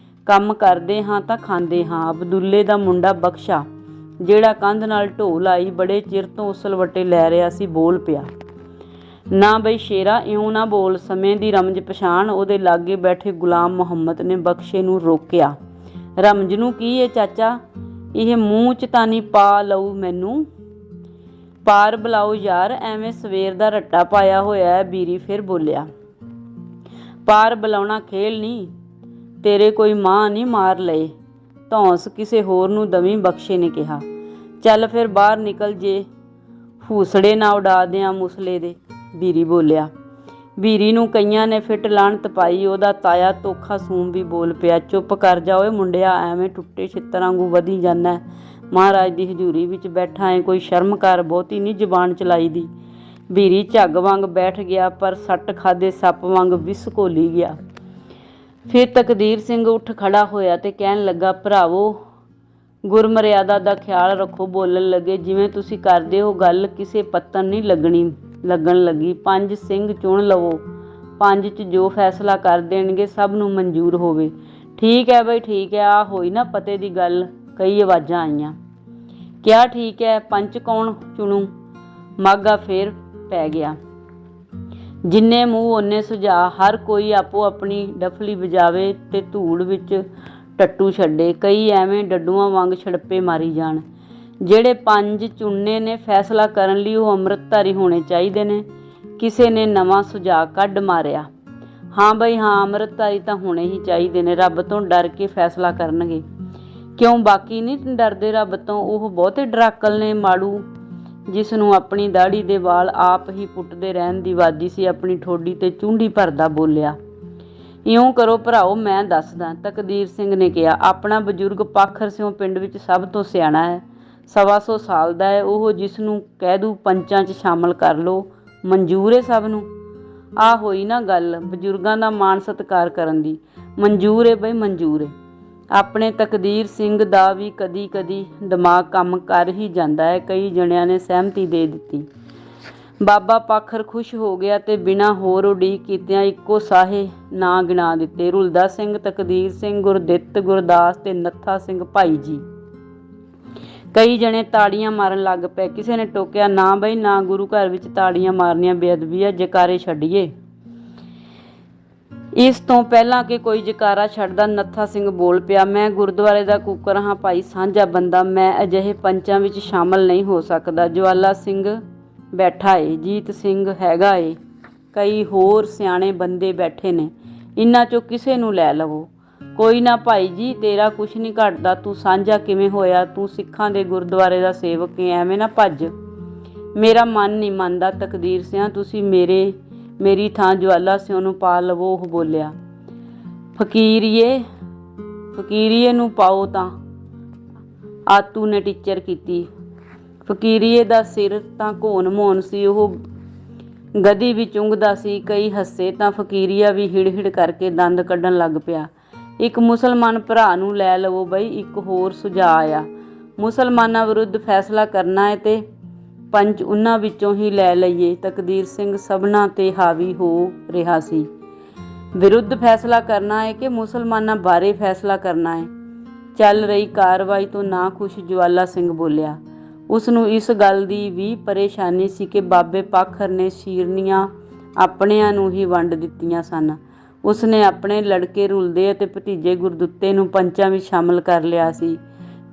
ਕੰਮ ਕਰਦੇ ਹਾਂ ਤਾਂ ਖਾਂਦੇ ਹਾਂ। ਅਬਦੁੱਲੇ ਦਾ ਮੁੰਡਾ ਬਖਸ਼ਾ, ਜਿਹੜਾ ਕੰਧ ਨਾਲ ਢੋਹ ਲਾਈ ਬੜੇ ਚਿਰ ਤੋਂ ਉਸਲਵੱਟੇ ਲੈ ਰਿਹਾ ਸੀ, ਬੋਲ ਪਿਆ, ਨਾ ਬਈ ਸ਼ੇਰਾ, ਇਉਂ ਨਾ ਬੋਲ। ਸਮੇਂ ਦੀ ਰਮਜ ਪਛਾਣ। ਉਹਦੇ ਲਾਗੇ ਬੈਠੇ ਗੁਲਾਮ ਮੁਹੰਮਦ ਨੇ ਬਖਸ਼ੇ ਨੂੰ ਰੋਕਿਆ। ਰਮਜ ਨੂੰ ਕੀ ਏ ਚਾਚਾ? ਇਹ ਮੂੰਹ 'ਚ ਤਾਂ ਨਹੀਂ ਪਾ ਲਊ ਮੈਨੂੰ? ਪਾਰ ਬੁਲਾਓ ਯਾਰ, ਐਵੇਂ ਸਵੇਰ ਦਾ ਰੱਟਾ ਪਾਇਆ ਹੋਇਆ ਹੈ। ਬੀਰੀ ਫਿਰ ਬੋਲਿਆ, ਪਾਰ ਬੁਲਾਉਣਾ ਖੇਲ ਨਹੀਂ। ਤੇਰੇ ਕੋਈ ਮਾਂ ਨਹੀਂ ਮਾਰ ਲਏ। ਧੌਂਸ ਕਿਸੇ ਹੋਰ ਨੂੰ ਦਵੀਂ, ਬਖਸ਼ੇ ਨੇ ਕਿਹਾ। ਚੱਲ ਫਿਰ ਬਾਹਰ ਨਿਕਲ, ਜੇ ਫੂਸੜੇ ਨਾ ਉਡਾ ਦਿਆਂ ਮੁਸਲੇ ਦੇ, ਬੀਰੀ ਬੋਲਿਆ। ਬੀਰੀ ਨੂੰ ਕਈਆਂ ਨੇ ਫਿੱਟ ਲਾਹਣਤ ਪਾਈ। ਉਹਦਾ ਤਾਇਆ ਤੋਖਾ ਸੂਮ ਵੀ ਬੋਲ ਪਿਆ, ਚੁੱਪ ਕਰ ਜਾ ਓਏ ਮੁੰਡਿਆ, ਐਵੇਂ ਟੁੱਟੇ ਛਿੱਤਰਾਂ ਵਾਂਗੂ ਵਧੀ ਜਾਂਦਾ। ਮਹਾਰਾਜ ਦੀ ਹਜ਼ੂਰੀ ਵਿੱਚ ਬੈਠਾ ਏ, ਕੋਈ ਸ਼ਰਮ ਕਰ, ਬਹੁਤੀ ਨਹੀਂ ਜ਼ੁਬਾਨ ਚਲਾਈ ਦੀ। ਬੀਰੀ ਝੱਗ ਵਾਂਗ ਬੈਠ ਗਿਆ, ਪਰ ਸੱਟ ਖਾਧੇ ਸੱਪ ਵਾਂਗ ਵਿਸ ਘੋਲੀ ਗਿਆ। ਫਿਰ ਤਕਦੀਰ ਸਿੰਘ ਉੱਠ ਖੜਾ ਹੋਇਆ ਤੇ ਕਹਿਣ ਲੱਗਾ, ਭਰਾਵੋ, ਗੁਰਮਰਿਆਦਾ ਦਾ ਖਿਆਲ ਰੱਖੋ। ਬੋਲਣ ਲੱਗੇ, ਜਿਵੇਂ ਤੁਸੀਂ ਕਰਦੇ ਹੋ ਗੱਲ ਕਿਸੇ ਪੱਤਨ ਨਹੀਂ ਲੱਗਣ ਲੱਗੀ। 5 ਸਿੰਘ ਚੁਣ ਲਵੋ। 5 'ਚ ਜੋ ਫੈਸਲਾ ਕਰ ਦੇਣਗੇ ਸਭ ਨੂੰ ਮਨਜ਼ੂਰ ਹੋਵੇ। ਠੀਕ ਹੈ ਬਈ ਠੀਕ ਹੈ। ਆ ਹੋਈ ਨਾ ਪਤੇ ਦੀ ਗੱਲ। ਕਈ ਆਵਾਜ਼ਾਂ ਆਈਆਂ। ਕਿਆ ਠੀਕ ਹੈ? ਪੰਚ ਕੌਣ ਚੁਣੂ? ਮਾਘਾ ਫੇਰ ਪੈ ਗਿਆ। ਜਿੰਨੇ ਮੂੰਹ ਓਨੇ ਸੁਝਾਅ। ਹਰ ਕੋਈ ਆਪੋ ਆਪਣੀ ਡਫਲੀ ਵਜਾਵੇ ਤੇ ਧੂੜ ਵਿੱਚ ਟੱਟੂ ਛੱਡੇ। ਕਈ ਐਵੇਂ ਡੱਡੂਆਂ ਵਾਂਗ ਛੜੱਪੇ ਮਾਰੀ ਜਾਣ। ਜਿਹੜੇ 5 ਚੁਣਨੇ ਨੇ ਫੈਸਲਾ ਕਰਨ ਲਈ, ਉਹ ਅੰਮ੍ਰਿਤਧਾਰੀ ਹੋਣੇ ਚਾਹੀਦੇ ਨੇ। ਕਿਸੇ ਨੇ ਨਵਾਂ ਸੁਝਾਅ ਕੱਢ ਮਾਰਿਆ, ਹਾਂ ਬਈ ਹਾਂ, ਅੰਮ੍ਰਿਤਧਾਰੀ ਤਾਂ ਹੋਣੇ ਹੀ ਚਾਹੀਦੇ ਨੇ। ਰੱਬ ਤੋਂ ਡਰ ਕੇ ਫੈਸਲਾ ਕਰਨਗੇ। ਕਿਉਂ ਬਾਕੀ ਨਹੀਂ ਡਰਦੇ ਰੱਬ ਤੋਂ? ਉਹ ਬਹੁਤੇ ਡਰਾਕਲ ਨੇ ਮਾੜੂ। ਜਿਸ ਨੂੰ ਆਪਣੀ ਦਾੜੀ ਦੇ ਵਾਲ ਆਪ ਹੀ ਪੁੱਟਦੇ ਰਹਿਣ ਦੀ ਵਾਦੀ ਸੀ, ਆਪਣੀ ਠੋਡੀ ਤੇ ਚੁੰਡੀ ਭਰਦਾ ਬੋਲਿਆ, ਇਉਂ ਕਰੋ ਭਰਾਓ, ਮੈਂ ਦੱਸਦਾ। ਤਕਦੀਰ ਸਿੰਘ ਨੇ ਕਿਹਾ, ਆਪਣਾ ਬਜ਼ੁਰਗ ਪਾਖਰ ਸਿਉਂ ਪਿੰਡ ਵਿੱਚ ਸਭ ਤੋਂ ਸਿਆਣਾ ਹੈ, 125 ਸਾਲ ਦਾ ਹੈ। ਉਹ ਜਿਸ ਨੂੰ ਕਹਿ ਦੂ ਪੰਚਾਂ 'ਚ ਸ਼ਾਮਲ ਕਰ ਲਓ, ਮਨਜ਼ੂਰ ਏ ਸਭ ਨੂੰ। ਆਹ ਹੋਈ ਨਾ ਗੱਲ ਬਜ਼ੁਰਗਾਂ ਦਾ ਮਾਣ ਸਤਿਕਾਰ ਕਰਨ ਦੀ। ਮਨਜ਼ੂਰ ਏ ਬਈ, ਮਨਜ਼ੂਰ ਏ। ਆਪਣੇ ਤਕਦੀਰ ਸਿੰਘ ਦਾ ਵੀ ਕਦੀ ਕਦੀ ਦਿਮਾਗ ਕੰਮ ਕਰ ਹੀ ਜਾਂਦਾ ਹੈ। ਕਈ ਜਣਿਆਂ ਨੇ ਸਹਿਮਤੀ ਦੇ ਦਿੱਤੀ। ਬਾਬਾ ਪਾਖਰ ਖੁਸ਼ ਹੋ ਗਿਆ ਤੇ ਬਿਨਾਂ ਹੋਰ ਉਡੀਕ ਕੀਤਿਆਂ ਇੱਕੋ ਸਾਹੇ ਨਾਂ ਗਿਣਾ ਦਿੱਤੇ, ਰੁਲਦਾ ਸਿੰਘ, ਤਕਦੀਰ ਸਿੰਘ, ਗੁਰਦਿੱਤ, ਗੁਰਦਾਸ ਤੇ ਨੱਥਾ ਸਿੰਘ ਭਾਈ ਜੀ। ਕਈ ਜਣੇ ਤਾੜੀਆਂ ਮਾਰਨ ਲੱਗ ਪਏ। ਕਿਸੇ ਨੇ ਟੋਕਿਆ, ਨਾ ਬਈ ਨਾ, ਗੁਰੂ ਘਰ ਵਿੱਚ ਤਾੜੀਆਂ ਮਾਰਨੀਆਂ ਬੇਅਦਬੀ ਹੈ, ਜੈਕਾਰੇ ਛੱਡੀਏ। ਇਸ ਤੋਂ ਪਹਿਲਾਂ ਕਿ ਕੋਈ ਜੈਕਾਰਾ ਛੱਡਦਾ, ਨੱਥਾ ਸਿੰਘ ਬੋਲ ਪਿਆ, ਮੈਂ ਗੁਰਦੁਆਰੇ ਦਾ ਕੂਕਰ ਹਾਂ ਭਾਈ, ਸਾਂਝਾ ਬੰਦਾ, ਮੈਂ ਅਜਿਹੇ ਪੰਚਾਂ ਵਿੱਚ ਸ਼ਾਮਲ ਨਹੀਂ ਹੋ ਸਕਦਾ। ਜਵਾਲਾ ਸਿੰਘ ਬੈਠਾ ਏ, ਜੀਤ ਸਿੰਘ ਹੈਗਾ ਏ, ਕਈ ਹੋਰ ਸਿਆਣੇ ਬੰਦੇ ਬੈਠੇ ਨੇ, ਇਹਨਾਂ 'ਚੋਂ ਕਿਸੇ ਨੂੰ ਲੈ ਲਵੋ। ਕੋਈ ਨਾ ਭਾਈ ਜੀ, ਤੇਰਾ ਕੁਛ ਨਹੀਂ ਘਟਦਾ, ਤੂੰ ਸਾਂਝਾ ਕਿਵੇਂ ਹੋਇਆ? ਤੂੰ ਸਿੱਖਾਂ ਦੇ ਗੁਰਦੁਆਰੇ ਦਾ ਸੇਵਕ ਏ, ਐਵੇਂ ਨਾ ਭੱਜ। ਮੇਰਾ ਮਨ ਨਹੀਂ ਮੰਨਦਾ ਤਕਦੀਰ ਸਿਆਂ, ਤੁਸੀਂ ਮੇਰੀ ਥਾਂ ਜਵਾਲਾ ਸਿਉਂ ਨੂੰ ਪਾ ਲਵੋ। ਉਹ ਬੋਲਿਆ, ਫਕੀਰੀਏ ਨੂੰ ਪਾਓ ਤਾਂ। ਆਤੂ ਨੇ ਟੀਚਰ ਕੀਤੀ। ਫਕੀਰੀਏ ਦਾ ਸਿਰ ਤਾਂ ਘੋਨ ਮੋਨ ਸੀ, ਉਹ ਗਦੀ ਵੀ ਚੁੰਘਦਾ ਸੀ। ਕਈ ਹੱਸੇ ਤਾਂ ਫਕੀਰੀਆ ਵੀ ਹਿੜ ਹਿੜ ਕਰਕੇ ਦੰਦ ਕੱਢਣ ਲੱਗ ਪਿਆ। ਇੱਕ ਮੁਸਲਮਾਨ ਭਰਾ ਨੂੰ ਲੈ ਲਵੋ ਬਈ। ਇੱਕ ਹੋਰ ਸੁਝਾਅ ਆਇਆ, ਮੁਸਲਮਾਨਾਂ ਵਿਰੁੱਧ ਫੈਸਲਾ ਕਰਨਾ ਹੈ ਤੇ ਪੰਚ ਉਹਨਾਂ ਵਿੱਚੋਂ ਹੀ ਲੈ ਲਈਏ। ਤਕਦੀਰ ਸਿੰਘ ਸਭਨਾਂ ਤੇ ਹਾਵੀ ਹੋ ਰਿਹਾ ਸੀ। ਵਿਰੁੱਧ ਫੈਸਲਾ ਕਰਨਾ ਹੈ ਕਿ ਮੁਸਲਮਾਨਾਂ ਬਾਰੇ ਫੈਸਲਾ ਕਰਨਾ ਹੈ? ਚੱਲ ਰਹੀ ਕਾਰਵਾਈ ਤੋਂ ਨਾ ਖੁਸ਼ ਜਵਾਲਾ ਸਿੰਘ ਬੋਲਿਆ। ਉਸ ਨੂੰ ਇਸ ਗੱਲ ਦੀ ਵੀ ਪਰੇਸ਼ਾਨੀ ਸੀ ਕਿ ਬਾਬੇ ਪਾਖਰ ਨੇ ਸ਼ੀਰਨੀਆਂ ਆਪਣਿਆਂ ਨੂੰ ਹੀ ਵੰਡ ਦਿੱਤੀਆਂ ਸਨ। ਉਸ ਨੇ ਆਪਣੇ ਲੜਕੇ ਰੁਲਦੇ ਅਤੇ ਭਤੀਜੇ ਗੁਰਦੁੱਤੇ ਨੂੰ ਪੰਚਾਂ ਵਿੱਚ ਸ਼ਾਮਲ ਕਰ ਲਿਆ ਸੀ।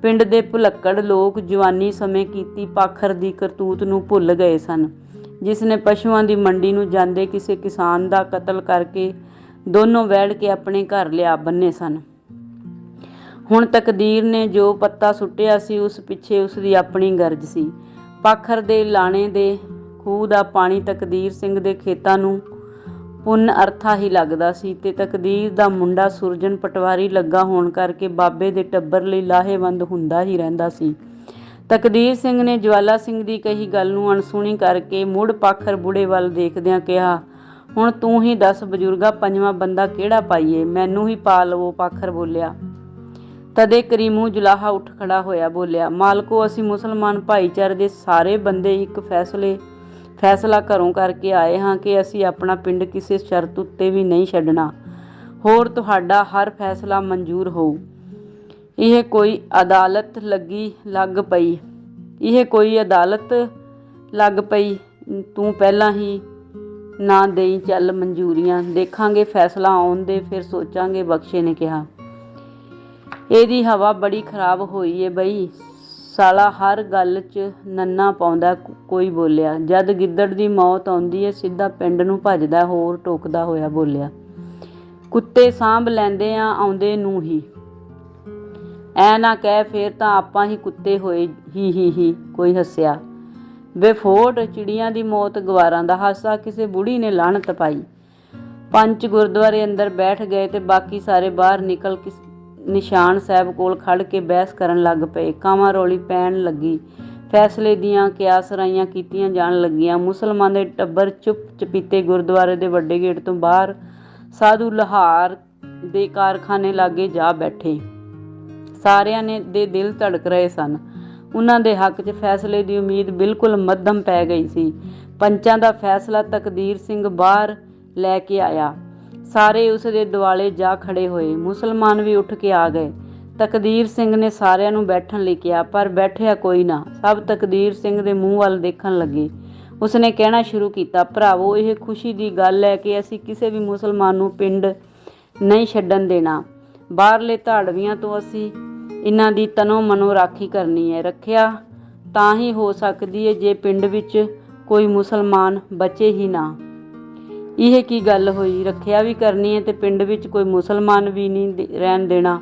ਪਿੰਡ ਦੇ ਭੁਲੱਕੜ ਲੋਕ ਜਵਾਨੀ ਸਮੇਂ ਕੀਤੀ ਪਾਖਰ ਦੀ ਕਰਤੂਤ ਨੂੰ ਭੁੱਲ ਗਏ ਸਨ, ਜਿਸ ਨੇ ਪਸ਼ੂਆਂ ਦੀ ਮੰਡੀ ਨੂੰ ਜਾਂਦੇ ਕਿਸੇ ਕਿਸਾਨ ਦਾ ਕਤਲ ਕਰਕੇ ਦੋਨੋਂ ਵਹਿੜ ਕੇ ਆਪਣੇ ਘਰ ਲਿਆ ਬੰਨੇ ਸਨ। ਹੁਣ ਤਕਦੀਰ ਨੇ ਜੋ ਪੱਤਾ ਸੁੱਟਿਆ ਸੀ, ਉਸ ਪਿੱਛੇ ਉਸਦੀ ਆਪਣੀ ਗਰਜ ਸੀ। ਪਾਖਰ ਦੇ ਲਾਣੇ ਦੇ ਖੂਹ ਦਾ ਪਾਣੀ ਤਕਦੀਰ ਸਿੰਘ ਦੇ ਖੇਤਾਂ ਨੂੰ ਪੁੰਨ ਅਰਥਾ ਹੀ ਲੱਗਦਾ ਸੀ ਤੇ ਤਕਦੀਰ ਦਾ ਮੁੰਡਾ ਸੁਰਜਨ ਪਟਵਾਰੀ ਲੱਗਾ ਹੋਣ ਕਰਕੇ ਬਾਬੇ ਦੇ ਟੱਬਰ ਲਈ ਲਾਹੇਵੰਦ ਹੁੰਦਾ ਹੀ ਰਹਿੰਦਾ ਸੀ। ਤਕਦੀਰ ਸਿੰਘ ਨੇ ਜਵਾਲਾ ਸਿੰਘ ਦੀ ਕਹੀ ਗੱਲ ਨੂੰ ਅਣਸੁਣੀ ਕਰਕੇ ਮੁੜ ਪਾਖਰ ਬੁੜੇ ਵੱਲ ਦੇਖਦਿਆਂ ਕਿਹਾ, ਹੁਣ ਤੂੰ ਹੀ ਦੱਸ ਬਜ਼ੁਰਗਾ, ਪੰਜਵਾਂ ਬੰਦਾ ਕਿਹੜਾ ਪਾਈਏ? ਮੈਨੂੰ ਹੀ ਪਾ ਲਵੋ। ਪਾਖਰ ਬੋਲਿਆ। ਤਦੇ ਕਰੀਮੂ ਜੁਲਾਹਾ ਉੱਠ ਖੜਾ ਹੋਇਆ, ਬੋਲਿਆ, ਮਾਲਕੋ, ਅਸੀਂ ਮੁਸਲਮਾਨ ਭਾਈਚਾਰੇ ਦੇ ਸਾਰੇ ਬੰਦੇ ਇੱਕ ਫੈਸਲਾ ਘਰੋਂ ਕਰਕੇ ਆਏ ਹਾਂ ਕਿ ਅਸੀਂ ਆਪਣਾ ਪਿੰਡ ਕਿਸੇ ਸ਼ਰਤ ਉੱਤੇ ਵੀ ਨਹੀਂ ਛੱਡਣਾ। ਹੋਰ ਤੁਹਾਡਾ ਹਰ ਫੈਸਲਾ ਮਨਜ਼ੂਰ ਹੋਊ। ਇਹ ਕੋਈ ਅਦਾਲਤ ਲੱਗ ਪਈ, ਤੂੰ ਪਹਿਲਾਂ ਹੀ ਨਾ ਦੇਈ ਚੱਲ ਮਨਜ਼ੂਰੀਆਂ, ਦੇਖਾਂਗੇ ਫੈਸਲਾ ਆਉਣ ਦੇ, ਫਿਰ ਸੋਚਾਂਗੇ। ਬਖਸ਼ੇ ਨੇ ਕਿਹਾ, ਇਹਦੀ ਹਵਾ ਬੜੀ ਖਰਾਬ ਹੋਈ ਏ ਬਈ, ਸਾਲਾ ਹਰ ਗੱਲ 'ਚ ਨੰਨਾ ਪਾਉਂਦਾ। ਕੋਈ ਬੋਲਿਆ। ਜਦ ਗਿੱਦੜ ਦੀ ਮੌਤ ਆਉਂਦੀ ਏ ਸਿੱਧਾ ਪਿੰਡ ਨੂੰ ਭੱਜਦਾ। ਹੋਰ ਟੋਕਦਾ ਹੋਇਆ ਬੋਲਿਆ, ਕੁੱਤੇ ਸਾਂਭ ਲੈਂਦੇ ਆ ਆਉਂਦੇ ਨੂੰ ਹੀ। ਐ ਨਾ ਕਹਿ, ਫੇਰ ਤਾਂ ਆਪਾਂ ਹੀ ਕੁੱਤੇ ਹੋਏ। ਹੀ। ਕੋਈ ਹੱਸਿਆ। ਬੇਫੋੜ, ਚਿੜੀਆਂ ਦੀ ਮੌਤ ਗਵਾਰਾਂ ਦਾ ਹਾਸਾ, ਕਿਸੇ ਬੁੜੀ ਨੇ ਲਾਹਨਤ ਪਾਈ। ਪੰਚ ਗੁਰਦੁਆਰੇ ਅੰਦਰ ਬੈਠ ਗਏ ਤੇ ਬਾਕੀ ਸਾਰੇ ਬਾਹਰ ਨਿਕਲ ਨਿਸ਼ਾਨ ਸਾਹਿਬ ਕੋਲ ਖੜ ਕੇ ਬਹਿਸ ਕਰਨ ਲੱਗ ਪਏ। ਕਾਵਾਂ ਰੌਲੀ ਪੈਣ ਲੱਗੀ। ਫੈਸਲੇ ਦੀਆਂ ਕਿਆਸਰਾਈਆਂ ਕੀਤੀਆਂ ਜਾਣ ਲੱਗੀਆਂ। ਮੁਸਲਮਾਨ ਦੇ ਟੱਬਰ ਚੁੱਪ ਚਪੀਤੇ ਗੁਰਦੁਆਰੇ ਦੇ ਵੱਡੇ ਗੇਟ ਤੋਂ ਬਾਹਰ ਸਾਧੂ ਲੁਹਾਰ ਦੇ ਕਾਰਖਾਨੇ ਲਾਗੇ ਜਾ ਬੈਠੇ। ਸਾਰਿਆਂ ਦੇ ਦਿਲ ਧੜਕ ਰਹੇ ਸਨ। ਉਹਨਾਂ ਦੇ ਹੱਕ 'ਚ ਫੈਸਲੇ ਦੀ ਉਮੀਦ ਬਿਲਕੁਲ ਮੱਧਮ ਪੈ ਗਈ ਸੀ। ਪੰਚਾਂ ਦਾ ਫੈਸਲਾ ਤਕਦੀਰ ਸਿੰਘ ਬਾਹਰ ਲੈ ਕੇ ਆਇਆ। ਸਾਰੇ ਉਸ ਦੇ ਦੁਆਲੇ ਜਾ ਖੜੇ ਹੋਏ। ਮੁਸਲਮਾਨ ਵੀ ਉੱਠ ਕੇ ਆ ਗਏ। ਤਕਦੀਰ ਸਿੰਘ ਨੇ ਸਾਰਿਆਂ ਨੂੰ ਬੈਠਣ ਲਈ ਕਿਹਾ, ਪਰ ਬੈਠਿਆ ਕੋਈ ਨਾ। ਸਭ ਤਕਦੀਰ ਸਿੰਘ ਦੇ ਮੂੰਹ ਵੱਲ ਦੇਖਣ ਲੱਗੇ। ਉਸਨੇ ਕਹਿਣਾ ਸ਼ੁਰੂ ਕੀਤਾ, ਭਰਾਵੋ, ਇਹ ਖੁਸ਼ੀ ਦੀ ਗੱਲ ਹੈ ਕਿ ਅਸੀਂ ਕਿਸੇ ਵੀ ਮੁਸਲਮਾਨ ਨੂੰ ਪਿੰਡ ਨਹੀਂ ਛੱਡਣ ਦੇਣਾ। ਬਾਹਰਲੇ ਧਾੜਵੀਆਂ ਤੋਂ ਅਸੀਂ ਇਹਨਾਂ ਦੀ ਤਨੋਂ ਮਨੋਂ ਰਾਖੀ ਕਰਨੀ ਹੈ। ਰੱਖਿਆ ਤਾਂ ਹੀ ਹੋ ਸਕਦੀ ਹੈ ਜੇ ਪਿੰਡ ਵਿੱਚ ਕੋਈ ਮੁਸਲਮਾਨ ਬਚੇ ਹੀ ਨਾ। ਇਹ ਕੀ ਗੱਲ ਹੋਈ? ਰੱਖਿਆ ਵੀ ਕਰਨੀ ਹੈ ਤੇ ਪਿੰਡ ਵਿੱਚ ਕੋਈ ਮੁਸਲਮਾਨ ਵੀ ਨਹੀਂ ਰਹਿਣ ਦੇਣਾ?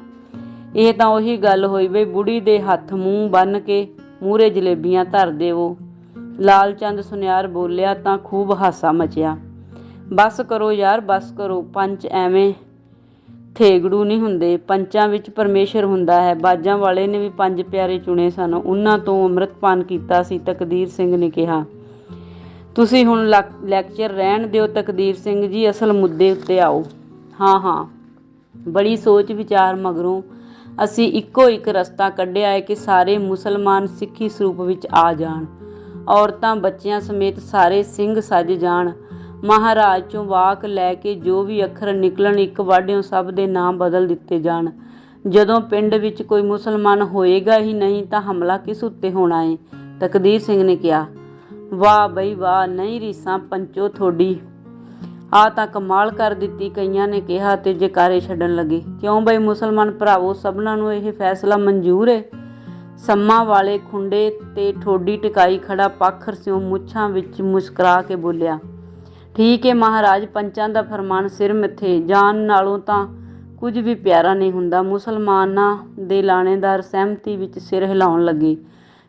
ਇਹ ਤਾਂ ਉਹੀ ਗੱਲ ਹੋਈ ਬਈ, ਬੁੜੀ ਦੇ ਹੱਥ ਮੂੰਹ ਬੰਨ੍ਹ ਕੇ ਮੂਹਰੇ ਜਲੇਬੀਆਂ ਧਰ ਦੇਵੋ ਲਾਲ ਚੰਦ ਸੁਨਿਆਰ ਬੋਲਿਆ ਤਾਂ ਖੂਬ ਹਾਸਾ ਮਚਿਆ। ਬਸ ਕਰੋ ਯਾਰ, ਬਸ ਕਰੋ। ਪੰਚ ਐਵੇਂ ਠੇਗੜੂ ਨਹੀਂ ਹੁੰਦੇ, ਪੰਚਾਂ ਵਿੱਚ ਪਰਮੇਸ਼ਰ ਹੁੰਦਾ ਹੈ। ਬਾਜਾਂ ਵਾਲੇ ਨੇ ਵੀ 5 ਪਿਆਰੇ ਚੁਣੇ ਸਨ, ਉਹਨਾਂ ਤੋਂ ਅੰਮ੍ਰਿਤਪਾਨ ਕੀਤਾ ਸੀ। ਤਕਦੀਰ ਸਿੰਘ ਨੇ ਕਿਹਾ। ਤੁਸੀਂ ਹੁਣ ਲੈਕਚਰ ਰਹਿਣ ਦਿਓ ਤਕਦੀਰ ਸਿੰਘ ਜੀ, ਅਸਲ ਮੁੱਦੇ ਉੱਤੇ ਆਓ। ਹਾਂ ਹਾਂ, ਬੜੀ ਸੋਚ ਵਿਚਾਰ ਮਗਰੋਂ ਅਸੀਂ ਇੱਕੋ ਇੱਕ ਰਸਤਾ ਕੱਢਿਆ ਹੈ ਕਿ ਸਾਰੇ ਮੁਸਲਮਾਨ ਸਿੱਖੀ ਸਰੂਪ ਵਿੱਚ ਆ ਜਾਣ। ਔਰਤਾਂ ਬੱਚਿਆਂ ਸਮੇਤ ਸਾਰੇ ਸਿੰਘ ਸੱਜ ਜਾਣ। ਮਹਾਰਾਜ ਚੋਂ ਵਾਕ ਲੈ ਕੇ ਜੋ ਵੀ ਅੱਖਰ ਨਿਕਲਣ, ਇੱਕ ਵਾਢਿਓਂ ਸਭ ਦੇ ਨਾਂ ਬਦਲ ਦਿੱਤੇ ਜਾਣ। ਜਦੋਂ ਪਿੰਡ ਵਿੱਚ ਕੋਈ ਮੁਸਲਮਾਨ ਹੋਏਗਾ ਹੀ ਨਹੀਂ ਤਾਂ ਹਮਲਾ ਕਿਸ ਉੱਤੇ ਹੋਣਾ ਏ? ਤਕਦੀਰ ਸਿੰਘ ਨੇ ਕਿਹਾ। ਵਾਹ ਬਈ ਵਾਹ, ਨਹੀਂ ਰੀਸਾਂ ਪੰਚੋ ਥੋਡੀ, ਆਹ ਤਾਂ ਕਮਾਲ ਕਰ ਦਿੱਤੀ, ਕਈਆਂ ਨੇ ਕਿਹਾ ਤੇ ਜੈਕਾਰੇ ਛੱਡਣ ਲੱਗੇ। ਕਿਉਂ ਬਈ ਮੁਸਲਮਾਨ ਭਰਾਵੋ, ਸਭਨਾਂ ਨੂੰ ਇਹ ਫੈਸਲਾ ਮਨਜ਼ੂਰ ਏ? ਸੰਮਾਂ ਵਾਲੇ ਖੁੰਡੇ ਤੇ ਠੋਡੀ ਟਿਕਾਈ ਖੜਾ ਪਾਖਰ ਸਿਉਂ ਮੁੱਛਾਂ ਵਿੱਚ ਮੁਸਕਰਾ ਕੇ ਬੋਲਿਆ। ਠੀਕ ਏ ਮਹਾਰਾਜ, ਪੰਚਾਂ ਦਾ ਫਰਮਾਨ ਸਿਰ ਮਿੱਥੇ। ਜਾਨ ਨਾਲੋਂ ਤਾਂ ਕੁਝ ਵੀ ਪਿਆਰਾ ਨਹੀਂ ਹੁੰਦਾ। ਮੁਸਲਮਾਨਾਂ ਦੇ ਲਾਣੇਦਾਰ ਸਹਿਮਤੀ ਵਿੱਚ ਸਿਰ ਹਿਲਾਉਣ ਲੱਗੇ।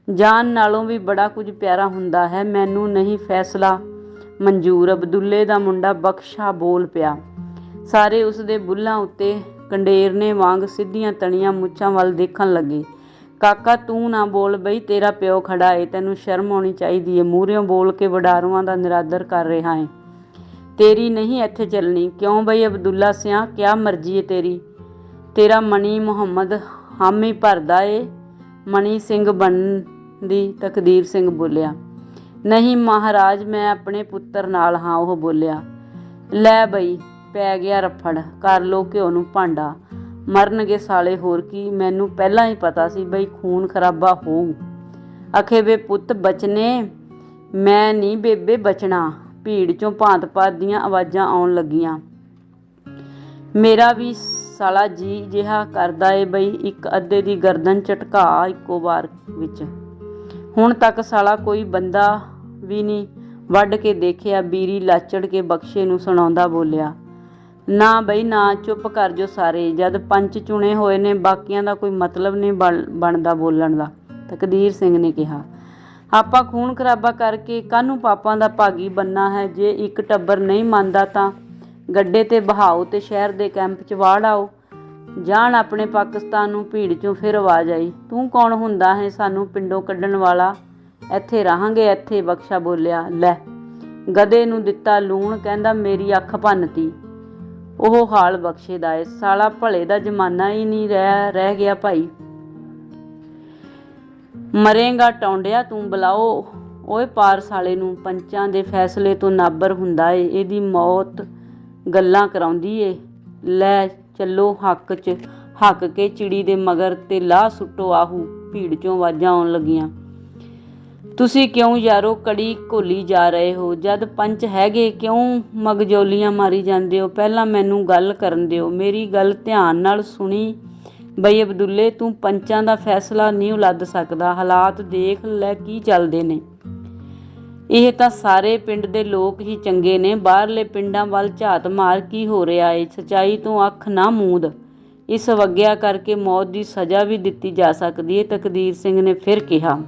ਜਾਨ ਨਾਲੋਂ ਵੀ ਬੜਾ ਕੁਝ ਪਿਆਰਾ ਹੁੰਦਾ ਹੈ। ਮੈਨੂੰ ਨਹੀਂ ਫੈਸਲਾ ਮਨਜ਼ੂਰ। ਅਬਦੁੱਲੇ ਦਾ ਮੁੰਡਾ ਬਖਸ਼ਾ ਬੋਲ ਪਿਆ। ਸਾਰੇ ਉਸਦੇ ਬੁੱਲ੍ਹਾਂ ਉੱਤੇ ਕੰਡੇਰਨੇ ਵਾਂਗ ਸਿੱਧੀਆਂ ਤਣੀਆਂ ਮੁੱਛਾਂ ਵੱਲ ਦੇਖਣ ਲੱਗੇ। ਕਾਕਾ ਤੂੰ ਨਾ ਬੋਲ ਬਈ, ਤੇਰਾ ਪਿਓ ਖੜਾ ਏ, ਤੈਨੂੰ ਸ਼ਰਮ ਆਉਣੀ ਚਾਹੀਦੀ ਏ। ਮੂਹਰਿਓਂ ਬੋਲ ਕੇ ਵਡਾਰੂਆਂ ਦਾ ਨਿਰਾਦਰ ਕਰ ਰਿਹਾ ਏ। ਤੇਰੀ ਨਹੀਂ ਇੱਥੇ ਚੱਲਣੀ। ਕਿਉਂ ਬਈ ਅਬਦੁੱਲਾ ਸਿਆਂ, ਕਿਆ ਮਰਜ਼ੀ ਏ ਤੇਰੀ? ਤੇਰਾ ਮਣੀ ਮੁਹੰਮਦ ਹਾਮੀ ਭਰਦਾ ਏ। ਮਣੀ ਸਿੰਘ ਬਣਦੀ? ਤਕਦੀਰ ਸਿੰਘ ਬੋਲਿਆ। ਨਹੀਂ ਮਹਾਰਾਜ, ਮੈਂ ਆਪਣੇ ਪੁੱਤਰ ਨਾਲ ਹਾਂ, ਉਹ ਬੋਲਿਆ। ਲੈ ਬਈ, ਪੈ ਗਿਆ ਰਫੜ, ਕਰ ਲੋ ਘਿਓ ਨੂੰ ਭਾਂਡਾ। ਮਰਨਗੇ ਸਾਲੇ, ਹੋਰ ਕੀ। ਮੈਨੂੰ ਪਹਿਲਾਂ ਹੀ ਪਤਾ ਸੀ ਬਈ ਖੂਨ ਖਰਾਬਾ ਹੋਊ। ਅਖੇ ਵੇ ਪੁੱਤ ਬਚਨੇ, ਮੈਂ ਨਹੀਂ ਬੇਬੇ ਬਚਣਾ। ਭੀੜ ਚੋਂ ਭਾਂਤ-ਭਾਂਤ ਦੀਆਂ ਆਵਾਜ਼ਾਂ ਆਉਣ ਲੱਗੀਆਂ। ਮੇਰਾ ਵੀ ਸਾਲਾ ਜੀ ਜਿਹਾ ਕਰਦਾ ਏ ਬਈ ਇੱਕ ਅੱਧੇ ਦੀ ਗਰਦਨ ਝਟਕਾ ਇੱਕੋ ਵਾਰ ਵਿੱਚ। ਹੁਣ ਤੱਕ ਸਾਲਾ ਕੋਈ ਬੰਦਾ ਵੀ ਨਹੀਂ ਵੱਢ ਕੇ ਦੇਖਿਆ। ਬੀਰੀ ਲਾਚੜ ਕੇ ਬਖਸ਼ੇ ਨੂੰ ਸੁਣਾਉਂਦਾ ਬੋਲਿਆ। ਨਾ ਬਈ ਨਾ, ਚੁੱਪ ਕਰ ਜੋ ਸਾਰੇ। ਜਦ ਪੰਚ ਚੁਣੇ ਹੋਏ ਨੇ, ਬਾਕੀਆਂ ਦਾ ਕੋਈ ਮਤਲਬ ਨਹੀਂ ਬਣਦਾ ਬੋਲਣ ਦਾ, ਤਕਦੀਰ ਸਿੰਘ ਨੇ ਕਿਹਾ। ਆਪਾਂ ਖੂਨ ਖਰਾਬਾ ਕਰਕੇ ਕਾਹਨੂੰ ਪਾਪਾਂ ਦਾ ਭਾਗੀ ਬਣਨਾ ਹੈ? ਜੇ ਇੱਕ ਟੱਬਰ ਨਹੀਂ ਮੰਨਦਾ ਤਾਂ ਗੱਡੇ ਤੇ ਬਹਾਓ ਤੇ ਸ਼ਹਿਰ ਦੇ ਕੈਂਪ 'ਚ ਵਾੜ ਆਓ। ਜਾਣ ਆਪਣੇ ਪਾਕਿਸਤਾਨ ਨੂੰ। ਭੀੜ 'ਚੋਂ ਫਿਰ ਆਵਾਜ਼ ਆਈ। ਤੂੰ ਕੌਣ ਹੁੰਦਾ ਹੈ ਸਾਨੂੰ ਪਿੰਡੋਂ ਕੱਢਣ ਵਾਲਾ? ਇੱਥੇ ਰਹਾਂਗੇ ਇੱਥੇ, ਬਖਸ਼ਾ ਬੋਲਿਆ। ਲੈ, ਗਧੇ ਨੂੰ ਦਿੱਤਾ ਲੂਣ, ਕਹਿੰਦਾ ਮੇਰੀ ਅੱਖ ਭੰਨਤੀ। ਉਹ ਹਾਲ ਬਖਸ਼ੇ ਦਾ ਏ। ਸਾਲਾ ਭਲੇ ਦਾ ਜ਼ਮਾਨਾ ਹੀ ਨਹੀਂ ਰਹਿ ਗਿਆ ਭਾਈ। ਮਰੇਂਗਾ ਟੌਂਡਿਆ ਤੂੰ। ਬੁਲਾਓ ਓਏ ਪਾਰ ਸਾਲੇ ਨੂੰ। ਪੰਚਾਂ ਦੇ ਫੈਸਲੇ ਤੋਂ ਨਾਬਰ ਹੁੰਦਾ ਏ। ਇਹਦੀ ਮੌਤ ਗੱਲਾਂ ਕਰਾਉਂਦੀ ਏ। ਲੈ ਚੱਲੋ ਹੱਕ ਕੇ ਚਿੜੀ ਦੇ ਮਗਰ ਤੇ ਲਾਹ ਸੁੱਟੋ ਆਹੂ। ਭੀੜ ਚੋਂ ਆਵਾਜ਼ਾਂ ਆਉਣ ਲੱਗੀਆਂ। ਤੁਸੀਂ ਕਿਉਂ ਯਾਰੋ ਕੜੀ ਘੋਲੀ ਜਾ ਰਹੇ ਹੋ? ਜਦ ਪੰਚ ਹੈਗੇ ਕਿਉਂ ਮਗਜੌਲੀਆਂ ਮਾਰੀ ਜਾਂਦੇ ਹੋ? ਪਹਿਲਾਂ ਮੈਨੂੰ ਗੱਲ ਕਰਨ ਦਿਓ। ਮੇਰੀ ਗੱਲ ਧਿਆਨ ਨਾਲ ਸੁਣੀ ਬਈ ਅਬਦੁੱਲੇ, ਤੂੰ ਪੰਚਾਂ ਦਾ ਫੈਸਲਾ ਨਹੀਂ ਉਲੱਦ ਸਕਦਾ। ਹਾਲਾਤ ਦੇਖ ਲੈ ਕੀ ਚੱਲਦੇ ਨੇ। ਇਹ ਤਾਂ ਸਾਰੇ ਪਿੰਡ ਦੇ ਲੋਕ ਹੀ ਚੰਗੇ ਨੇ। ਬਾਹਰਲੇ ਪਿੰਡਾਂ ਵੱਲ ਝਾਤ ਮਾਰ, ਕੀ ਹੋ ਰਿਹਾ ਏ? ਸੱਚਾਈ ਤੋਂ ਅੱਖ ਨਾ ਮੂੰਦ। ਇਸ ਅਵੱਗਿਆ ਕਰਕੇ ਮੌਤ ਦੀ ਸਜ਼ਾ ਵੀ ਦਿੱਤੀ ਜਾ ਸਕਦੀ ਏ, ਤਕਦੀਰ ਸਿੰਘ ਨੇ ਫਿਰ ਕਿਹਾ।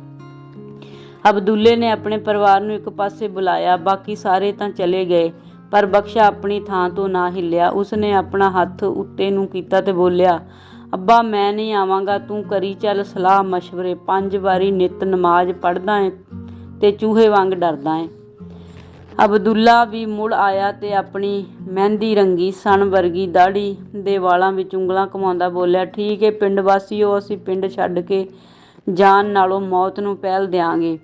ਅਬਦੁੱਲੇ ਨੇ ਆਪਣੇ ਪਰਿਵਾਰ ਨੂੰ ਇੱਕ ਪਾਸੇ ਬੁਲਾਇਆ। ਬਾਕੀ ਸਾਰੇ ਤਾਂ ਚਲੇ ਗਏ, ਪਰ ਬਖਸ਼ਾ ਆਪਣੀ ਥਾਂ ਤੋਂ ਨਾ ਹਿੱਲਿਆ। ਉਸਨੇ ਆਪਣਾ ਹੱਥ ਉੱਤੇ ਨੂੰ ਕੀਤਾ ਤੇ ਬੋਲਿਆ। ਅੱਬਾ ਮੈਂ ਨਹੀਂ ਆਵਾਂਗਾ, ਤੂੰ ਕਰੀ ਚੱਲ ਸਲਾਹ ਮਸ਼ਵਰੇ। 5 ਵਾਰੀ ਨਿੱਤ ਨਮਾਜ਼ ਪੜ੍ਹਦਾ ਏਂ ਤੇ ਚੂਹੇ ਵਾਂਗ ਡਰਦਾ ਏਂ। ਅਬਦੁੱਲਾ ਵੀ ਮੁੜ ਆਇਆ ਤੇ ਆਪਣੀ ਮਹਿੰਦੀ ਰੰਗੀ ਸਣ ਵਰਗੀ ਦਾੜ੍ਹੀ ਦੇ ਵਾਲਾਂ ਵਿੱਚ ਉਂਗਲਾਂ ਘੁਮਾਉਂਦਾ ਬੋਲਿਆ। ਠੀਕ ਏ ਪਿੰਡ ਵਾਸੀਓ, ਅਸੀਂ ਪਿੰਡ ਛੱਡ ਕੇ ਜਾਨ ਨਾਲੋਂ ਮੌਤ ਨੂੰ ਪਹਿਲ ਦਿਆਂਗੇ।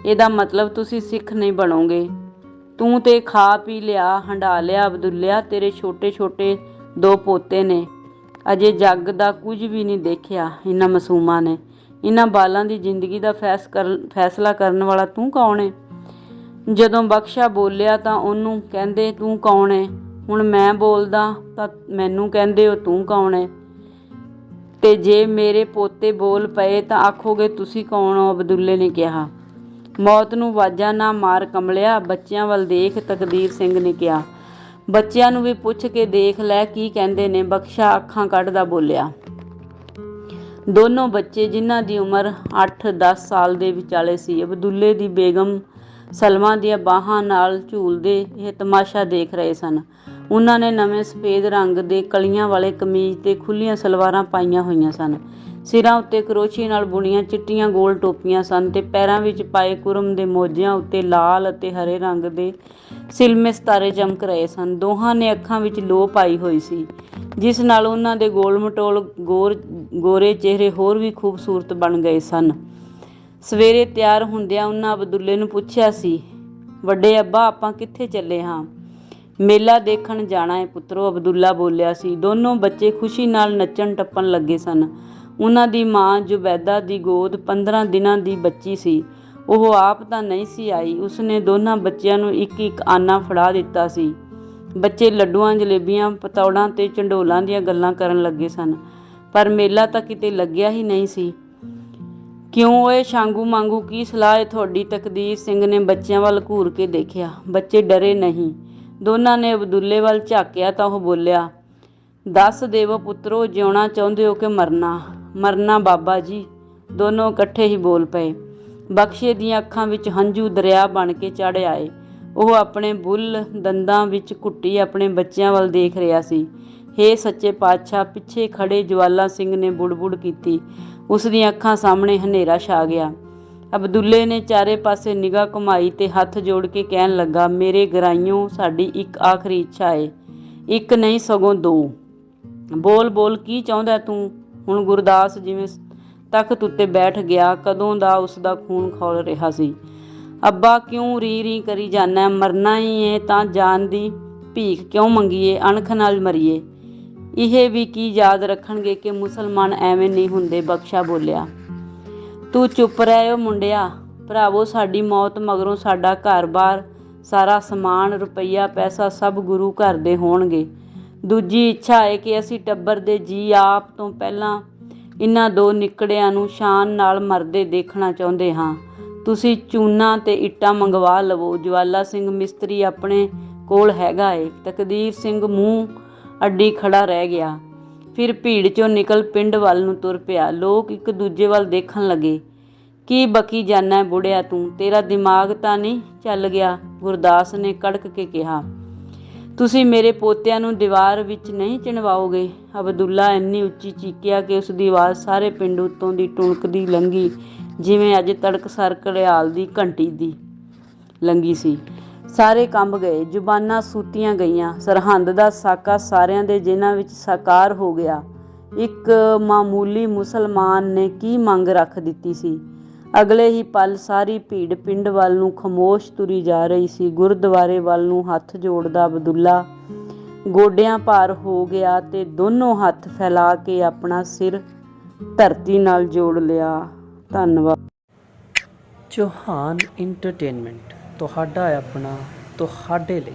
ਇਹਦਾ ਮਤਲਬ ਤੁਸੀਂ ਸਿੱਖ ਨਹੀਂ ਬਣੋਗੇ। ਤੂੰ ਤੇ ਖਾ ਪੀ ਲਿਆ, ਹੰਢਾ ਲਿਆ ਅਬਦੁੱਲਿਆ। ਤੇਰੇ ਛੋਟੇ ਛੋਟੇ 2 ਪੋਤੇ ਨੇ, ਅਜੇ ਜੱਗ ਦਾ ਕੁਝ ਵੀ ਨਹੀਂ ਦੇਖਿਆ ਇਹਨਾਂ ਮਾਸੂਮਾਂ ਨੇ। ਇਹਨਾਂ ਬਾਲਾਂ ਦੀ ਜ਼ਿੰਦਗੀ ਦਾ ਫੈਸਲਾ ਕਰਨ ਵਾਲਾ ਤੂੰ ਕੌਣ ਏ? ਜਦੋਂ ਬਖਸ਼ਾ ਬੋਲਿਆ ਤਾਂ ਉਹਨੂੰ ਕਹਿੰਦੇ ਤੂੰ ਕੌਣ ਏ? ਹੁਣ ਮੈਂ ਬੋਲਦਾ ਤਾਂ ਮੈਨੂੰ ਕਹਿੰਦੇ ਹੋ ਤੂੰ ਕੌਣ ਏ? ਤੇ ਜੇ ਮੇਰੇ ਪੋਤੇ ਬੋਲ ਪਏ ਤਾਂ ਆਖੋਗੇ ਤੁਸੀਂ ਕੌਣ ਹੋ? ਅਬਦੁੱਲੇ ਨੇ ਕਿਹਾ। ਮੌਤ ਨੂੰ ਆਵਾਜ਼ਾਂ ਨਾ ਮਾਰ ਕਮਲਿਆ, ਬੱਚਿਆਂ ਵੱਲ ਦੇਖ, ਤਕਦੀਰ ਸਿੰਘ ਨੇ ਕਿਹਾ। ਬੱਚਿਆਂ ਨੂੰ ਵੀ ਪੁੱਛ ਕੇ ਦੇਖ ਲੈ ਕੀ ਕਹਿੰਦੇ ਨੇ, ਬਖਸ਼ਾ ਅੱਖਾਂ ਕੱਢਦਾ ਬੋਲਿਆ। ਦੋਨੋਂ ਬੱਚੇ, ਜਿਨ੍ਹਾਂ ਦੀ ਉਮਰ 8-10 ਸਾਲ ਦੇ ਵਿਚਾਲੇ ਸੀ। ਅਬਦੁੱਲੇ ਦੀ ਬੇਗਮ ਸਲਮਾ ਦੀਆਂ ਬਾਹਾਂ ਨਾਲ ਝੂਲਦੇ ਇਹ ਤਮਾਸ਼ਾ ਦੇਖ ਰਹੇ ਸਨ। ਉਹਨਾਂ ਨੇ ਨਵੇਂ ਸਫੇਦ ਰੰਗ ਦੇ ਕਲੀਆਂ ਵਾਲੇ ਕਮੀਜ਼ ਤੇ ਖੁੱਲ੍ਹੀਆਂ ਸਲਵਾਰਾਂ ਪਾਈਆਂ ਹੋਈਆਂ ਸਨ। ਸਿਰਾਂ ਉੱਤੇ ਕਰੋਸ਼ੀਏ ਨਾਲ ਬੁਣੀਆਂ ਚਿੱਟੀਆਂ ਗੋਲ ਟੋਪੀਆਂ ਸਨ ਤੇ ਪੈਰਾਂ ਵਿੱਚ ਪਾਏ ਕੁਰਮ ਦੇ ਮੋਜਿਆਂ ਉੱਤੇ ਲਾਲ ਅਤੇ ਹਰੇ ਰੰਗ ਦੇ ਸਿਲਮੇ ਸਿਤਾਰੇ ਚਮਕ ਰਹੇ ਸਨ। ਦੋਹਾਂ ਨੇ ਅੱਖਾਂ ਵਿੱਚ ਲੋਅ ਪਾਈ ਹੋਈ ਸੀ, ਜਿਸ ਨਾਲ ਉਹਨਾਂ ਦੇ ਗੋਲ ਮਟੋਲ ਗੋਰੇ ਚਿਹਰੇ ਹੋਰ ਵੀ ਖੂਬਸੂਰਤ ਬਣ ਗਏ ਸਨ। ਸਵੇਰੇ ਤਿਆਰ ਹੁੰਦਿਆਂ ਉਹਨਾਂ ਅਬਦੁੱਲੇ ਨੂੰ ਪੁੱਛਿਆ ਸੀ, ਵੱਡੇ ਅੱਬਾ, ਆਪਾਂ ਕਿੱਥੇ ਚੱਲੇ ਹਾਂ? ਮੇਲਾ ਦੇਖਣ ਜਾਣਾ ਏ ਪੁੱਤਰੋ, ਅਬਦੁੱਲਾ ਬੋਲਿਆ ਸੀ। ਦੋਨੋਂ ਬੱਚੇ ਖੁਸ਼ੀ ਨਾਲ ਨੱਚਣ ਟੱਪਣ ਲੱਗੇ ਸਨ। ਉਹਨਾਂ ਦੀ ਮਾਂ ਜ਼ੁਬੈਦਾ ਦੀ ਗੋਦ 15 ਦਿਨਾਂ ਦੀ ਬੱਚੀ ਸੀ। ਉਹ ਆਪ ਤਾਂ ਨਹੀਂ ਸੀ ਆਈ। ਉਸਨੇ ਦੋਨਾਂ ਬੱਚਿਆਂ ਨੂੰ ਇੱਕ ਇੱਕ ਆਨਾ ਫੜਾ ਦਿੱਤਾ ਸੀ। ਬੱਚੇ ਲੱਡੂਆਂ, ਜਲੇਬੀਆਂ, ਪਤੌੜਾਂ ਤੇ ਚੰਡੋਲਾਂ ਦੀਆਂ ਗੱਲਾਂ ਕਰਨ ਲੱਗੇ ਸਨ, ਪਰ ਮੇਲਾ ਤਾਂ ਕਿਤੇ ਲੱਗਿਆ ਹੀ ਨਹੀਂ ਸੀ। ਕਿਉਂ ਓਏ ਸ਼ਾਂਗੂ ਮਾਂਗੂ, ਕੀ ਸਲਾਹ ਏ ਤੁਹਾਡੀ? ਤਕਦੀਰ ਸਿੰਘ ਨੇ ਬੱਚਿਆਂ ਵੱਲ ਘੂਰ ਕੇ ਦੇਖਿਆ। ਬੱਚੇ ਡਰੇ ਨਹੀਂ। ਦੋਨਾਂ ਨੇ ਅਬਦੁੱਲੇ ਵੱਲ ਝਾਕਿਆ ਤਾਂ ਉਹ ਬੋਲਿਆ, ਦੱਸ ਦੇਵੋ ਪੁੱਤਰੋ, ਜਿਉਣਾ ਚਾਹੁੰਦੇ ਹੋ ਕਿ ਮਰਨਾ? ਮਰਨਾ ਬਾਬਾ ਜੀ, ਦੋਨੋਂ ਇਕੱਠੇ ਹੀ ਬੋਲ ਪਏ। ਬਖਸ਼ੇ ਦੀਆਂ ਅੱਖਾਂ ਵਿੱਚ ਹੰਝੂ ਦਰਿਆ ਬਣ ਕੇ ਚੜ੍ਹ ਆਏ। ਉਹ ਆਪਣੇ ਬੁੱਲ੍ਹ ਦੰਦਾਂ ਵਿੱਚ ਘੁੱਟੀ ਆਪਣੇ ਬੱਚਿਆਂ ਵੱਲ ਦੇਖ ਰਿਹਾ ਸੀ। ਹੇ ਸੱਚੇ ਪਾਤਸ਼ਾਹ, ਪਿੱਛੇ ਖੜ੍ਹੇ ਜਵਾਲਾ ਸਿੰਘ ਨੇ ਬੁੜਬੁੜ ਕੀਤੀ। ਉਸ ਦੀਆਂ ਅੱਖਾਂ ਸਾਹਮਣੇ ਹਨੇਰਾ ਛਾ ਗਿਆ। ਅਬਦੁੱਲੇ ਨੇ ਚਾਰੇ ਪਾਸੇ ਨਿਗਾਹ ਘੁਮਾਈ ਤੇ ਹੱਥ ਜੋੜ ਕੇ ਕਹਿਣ ਲੱਗਾ, ਮੇਰੇ ਗਰਾਈਓ, ਸਾਡੀ ਇੱਕ ਆਖਰੀ ਇੱਛਾ ਏ। ਇੱਕ ਨਹੀਂ ਸਗੋਂ ਦੋ। ਬੋਲ ਬੋਲ, ਕੀ ਚਾਹੁੰਦਾ ਤੂੰ? ਹੁਣ ਗੁਰਦਾਸ ਜਿਵੇਂ ਤਖ਼ਤ ਉੱਤੇ ਬੈਠ ਗਿਆ। ਕਦੋਂ ਦਾ ਉਸਦਾ ਖੂਨ ਖੌਲ ਰਿਹਾ ਸੀ। ਅੱਬਾ, ਕਿਉਂ ਰੀ ਕਰੀ ਜਾਨਾ? ਮਰਨਾ ਹੀ ਏ ਤਾਂ ਜਾਨ ਦੀ ਭੀਖ ਕਿਉਂ ਮੰਗੀਏ? ਅਣਖ ਨਾਲ ਮਰੀਏ। ਇਹ ਵੀ ਕੀ ਯਾਦ ਰੱਖਣਗੇ ਕਿ ਮੁਸਲਮਾਨ ਐਵੇਂ ਨਹੀਂ ਹੁੰਦੇ? ਬਖਸ਼ਾ ਬੋਲਿਆ। ਤੂੰ ਚੁੱਪ ਰਹਿ ਓ ਮੁੰਡਿਆ। ਭਰਾਵੋ, ਸਾਡੀ ਮੌਤ ਮਗਰੋਂ ਸਾਡਾ ਘਰ-ਬਾਰ, ਸਾਰਾ ਸਮਾਨ, ਰੁਪਈਆ ਪੈਸਾ ਸਭ ਗੁਰੂ ਘਰ ਦੇ ਹੋਣਗੇ। ਦੂਜੀ ਇੱਛਾ ਏ ਕਿ ਅਸੀਂ ਟੱਬਰ ਦੇ ਜੀਅ ਆਪ ਤੋਂ ਪਹਿਲਾਂ ਇਹਨਾਂ ਦੋ ਨਿੱਕੜਿਆਂ ਨੂੰ ਸ਼ਾਨ ਨਾਲ ਮਰਦੇ ਦੇਖਣਾ ਚਾਹੁੰਦੇ ਹਾਂ। ਤੁਸੀਂ ਚੂਨਾ ਤੇ ਇੱਟਾਂ ਮੰਗਵਾ ਲਵੋ। ਜਵਾਲਾ ਸਿੰਘ ਮਿਸਤਰੀ ਆਪਣੇ ਕੋਲ ਹੈਗਾ ਏ। ਤਕਦੀਰ ਸਿੰਘ ਮੂੰਹ ਅੱਡੀ ਖੜਾ ਰਹਿ ਗਿਆ। ਫਿਰ ਭੀੜ ਚੋਂ ਨਿਕਲ ਪਿੰਡ ਵੱਲ ਨੂੰ ਤੁਰ ਪਿਆ। ਲੋਕ ਇੱਕ ਦੂਜੇ ਵੱਲ ਦੇਖਣ ਲੱਗੇ। ਕੀ ਬਕੀ ਜਾਨਾ ਬੁੜਿਆ ਤੂੰ? ਤੇਰਾ ਦਿਮਾਗ ਤਾਂ ਨਹੀਂ ਚੱਲ ਗਿਆ? ਗੁਰਦਾਸ ਨੇ ਕੜਕ ਕੇ ਕਿਹਾ। ਤੁਸੀਂ ਮੇਰੇ ਪੋਤਿਆਂ ਨੂੰ ਦੀਵਾਰ ਵਿੱਚ ਨਹੀਂ ਚਿਣਵਾਓਗੇ? ਅਬਦੁੱਲਾ ਇੰਨੀ ਉੱਚੀ ਚੀਕਿਆ ਕਿ ਉਸਦੀ ਆਵਾਜ਼ ਸਾਰੇ ਪਿੰਡ ਉੱਤੋਂ ਦੀ ਟੁਣਕਦੀ ਲੰਘੀ, ਜਿਵੇਂ ਅੱਜ ਤੜਕਸਾਰ ਘੜਿਆਲ ਦੀ ਘੰਟੀ ਦੀ ਲੰਘੀ ਸੀ। ਸਾਰੇ ਕੰਬ ਗਏ, ਜ਼ੁਬਾਨਾਂ ਸੂਤੀਆਂ ਗਈਆਂ। ਸਰਹੰਦ ਦਾ ਸਾਕਾ ਸਾਰਿਆਂ ਦੇ ਜਿਹਨਾਂ ਵਿੱਚ ਸਾਕਾਰ ਹੋ ਗਿਆ। ਇੱਕ ਮਾਮੂਲੀ ਮੁਸਲਮਾਨ ਨੇ ਕੀ ਮੰਗ ਰੱਖ ਦਿੱਤੀ ਸੀ? ਅਗਲੇ ਹੀ ਪਲ ਸਾਰੀ ਭੀੜ ਪਿੰਡ ਵੱਲ ਨੂੰ ਖਾਮੋਸ਼ ਤੁਰੀ ਜਾ ਰਹੀ ਸੀ। ਗੁਰਦੁਆਰੇ ਵੱਲ ਨੂੰ ਹੱਥ ਜੋੜਦਾ ਅਬਦੁੱਲਾ ਗੋਡਿਆਂ ਭਾਰ ਹੋ ਗਿਆ ਤੇ ਦੋਨੋਂ ਹੱਥ ਫੈਲਾ ਕੇ ਆਪਣਾ ਸਿਰ ਧਰਤੀ ਨਾਲ ਜੋੜ ਲਿਆ। ਧੰਨਵਾਦ। ਚੌਹਾਨ ਇੰਟਰਟੇਨਮੈਂਟ, ਤੁਹਾਡਾ ਆਪਣਾ, ਤੁਹਾਡੇ ਲਈ।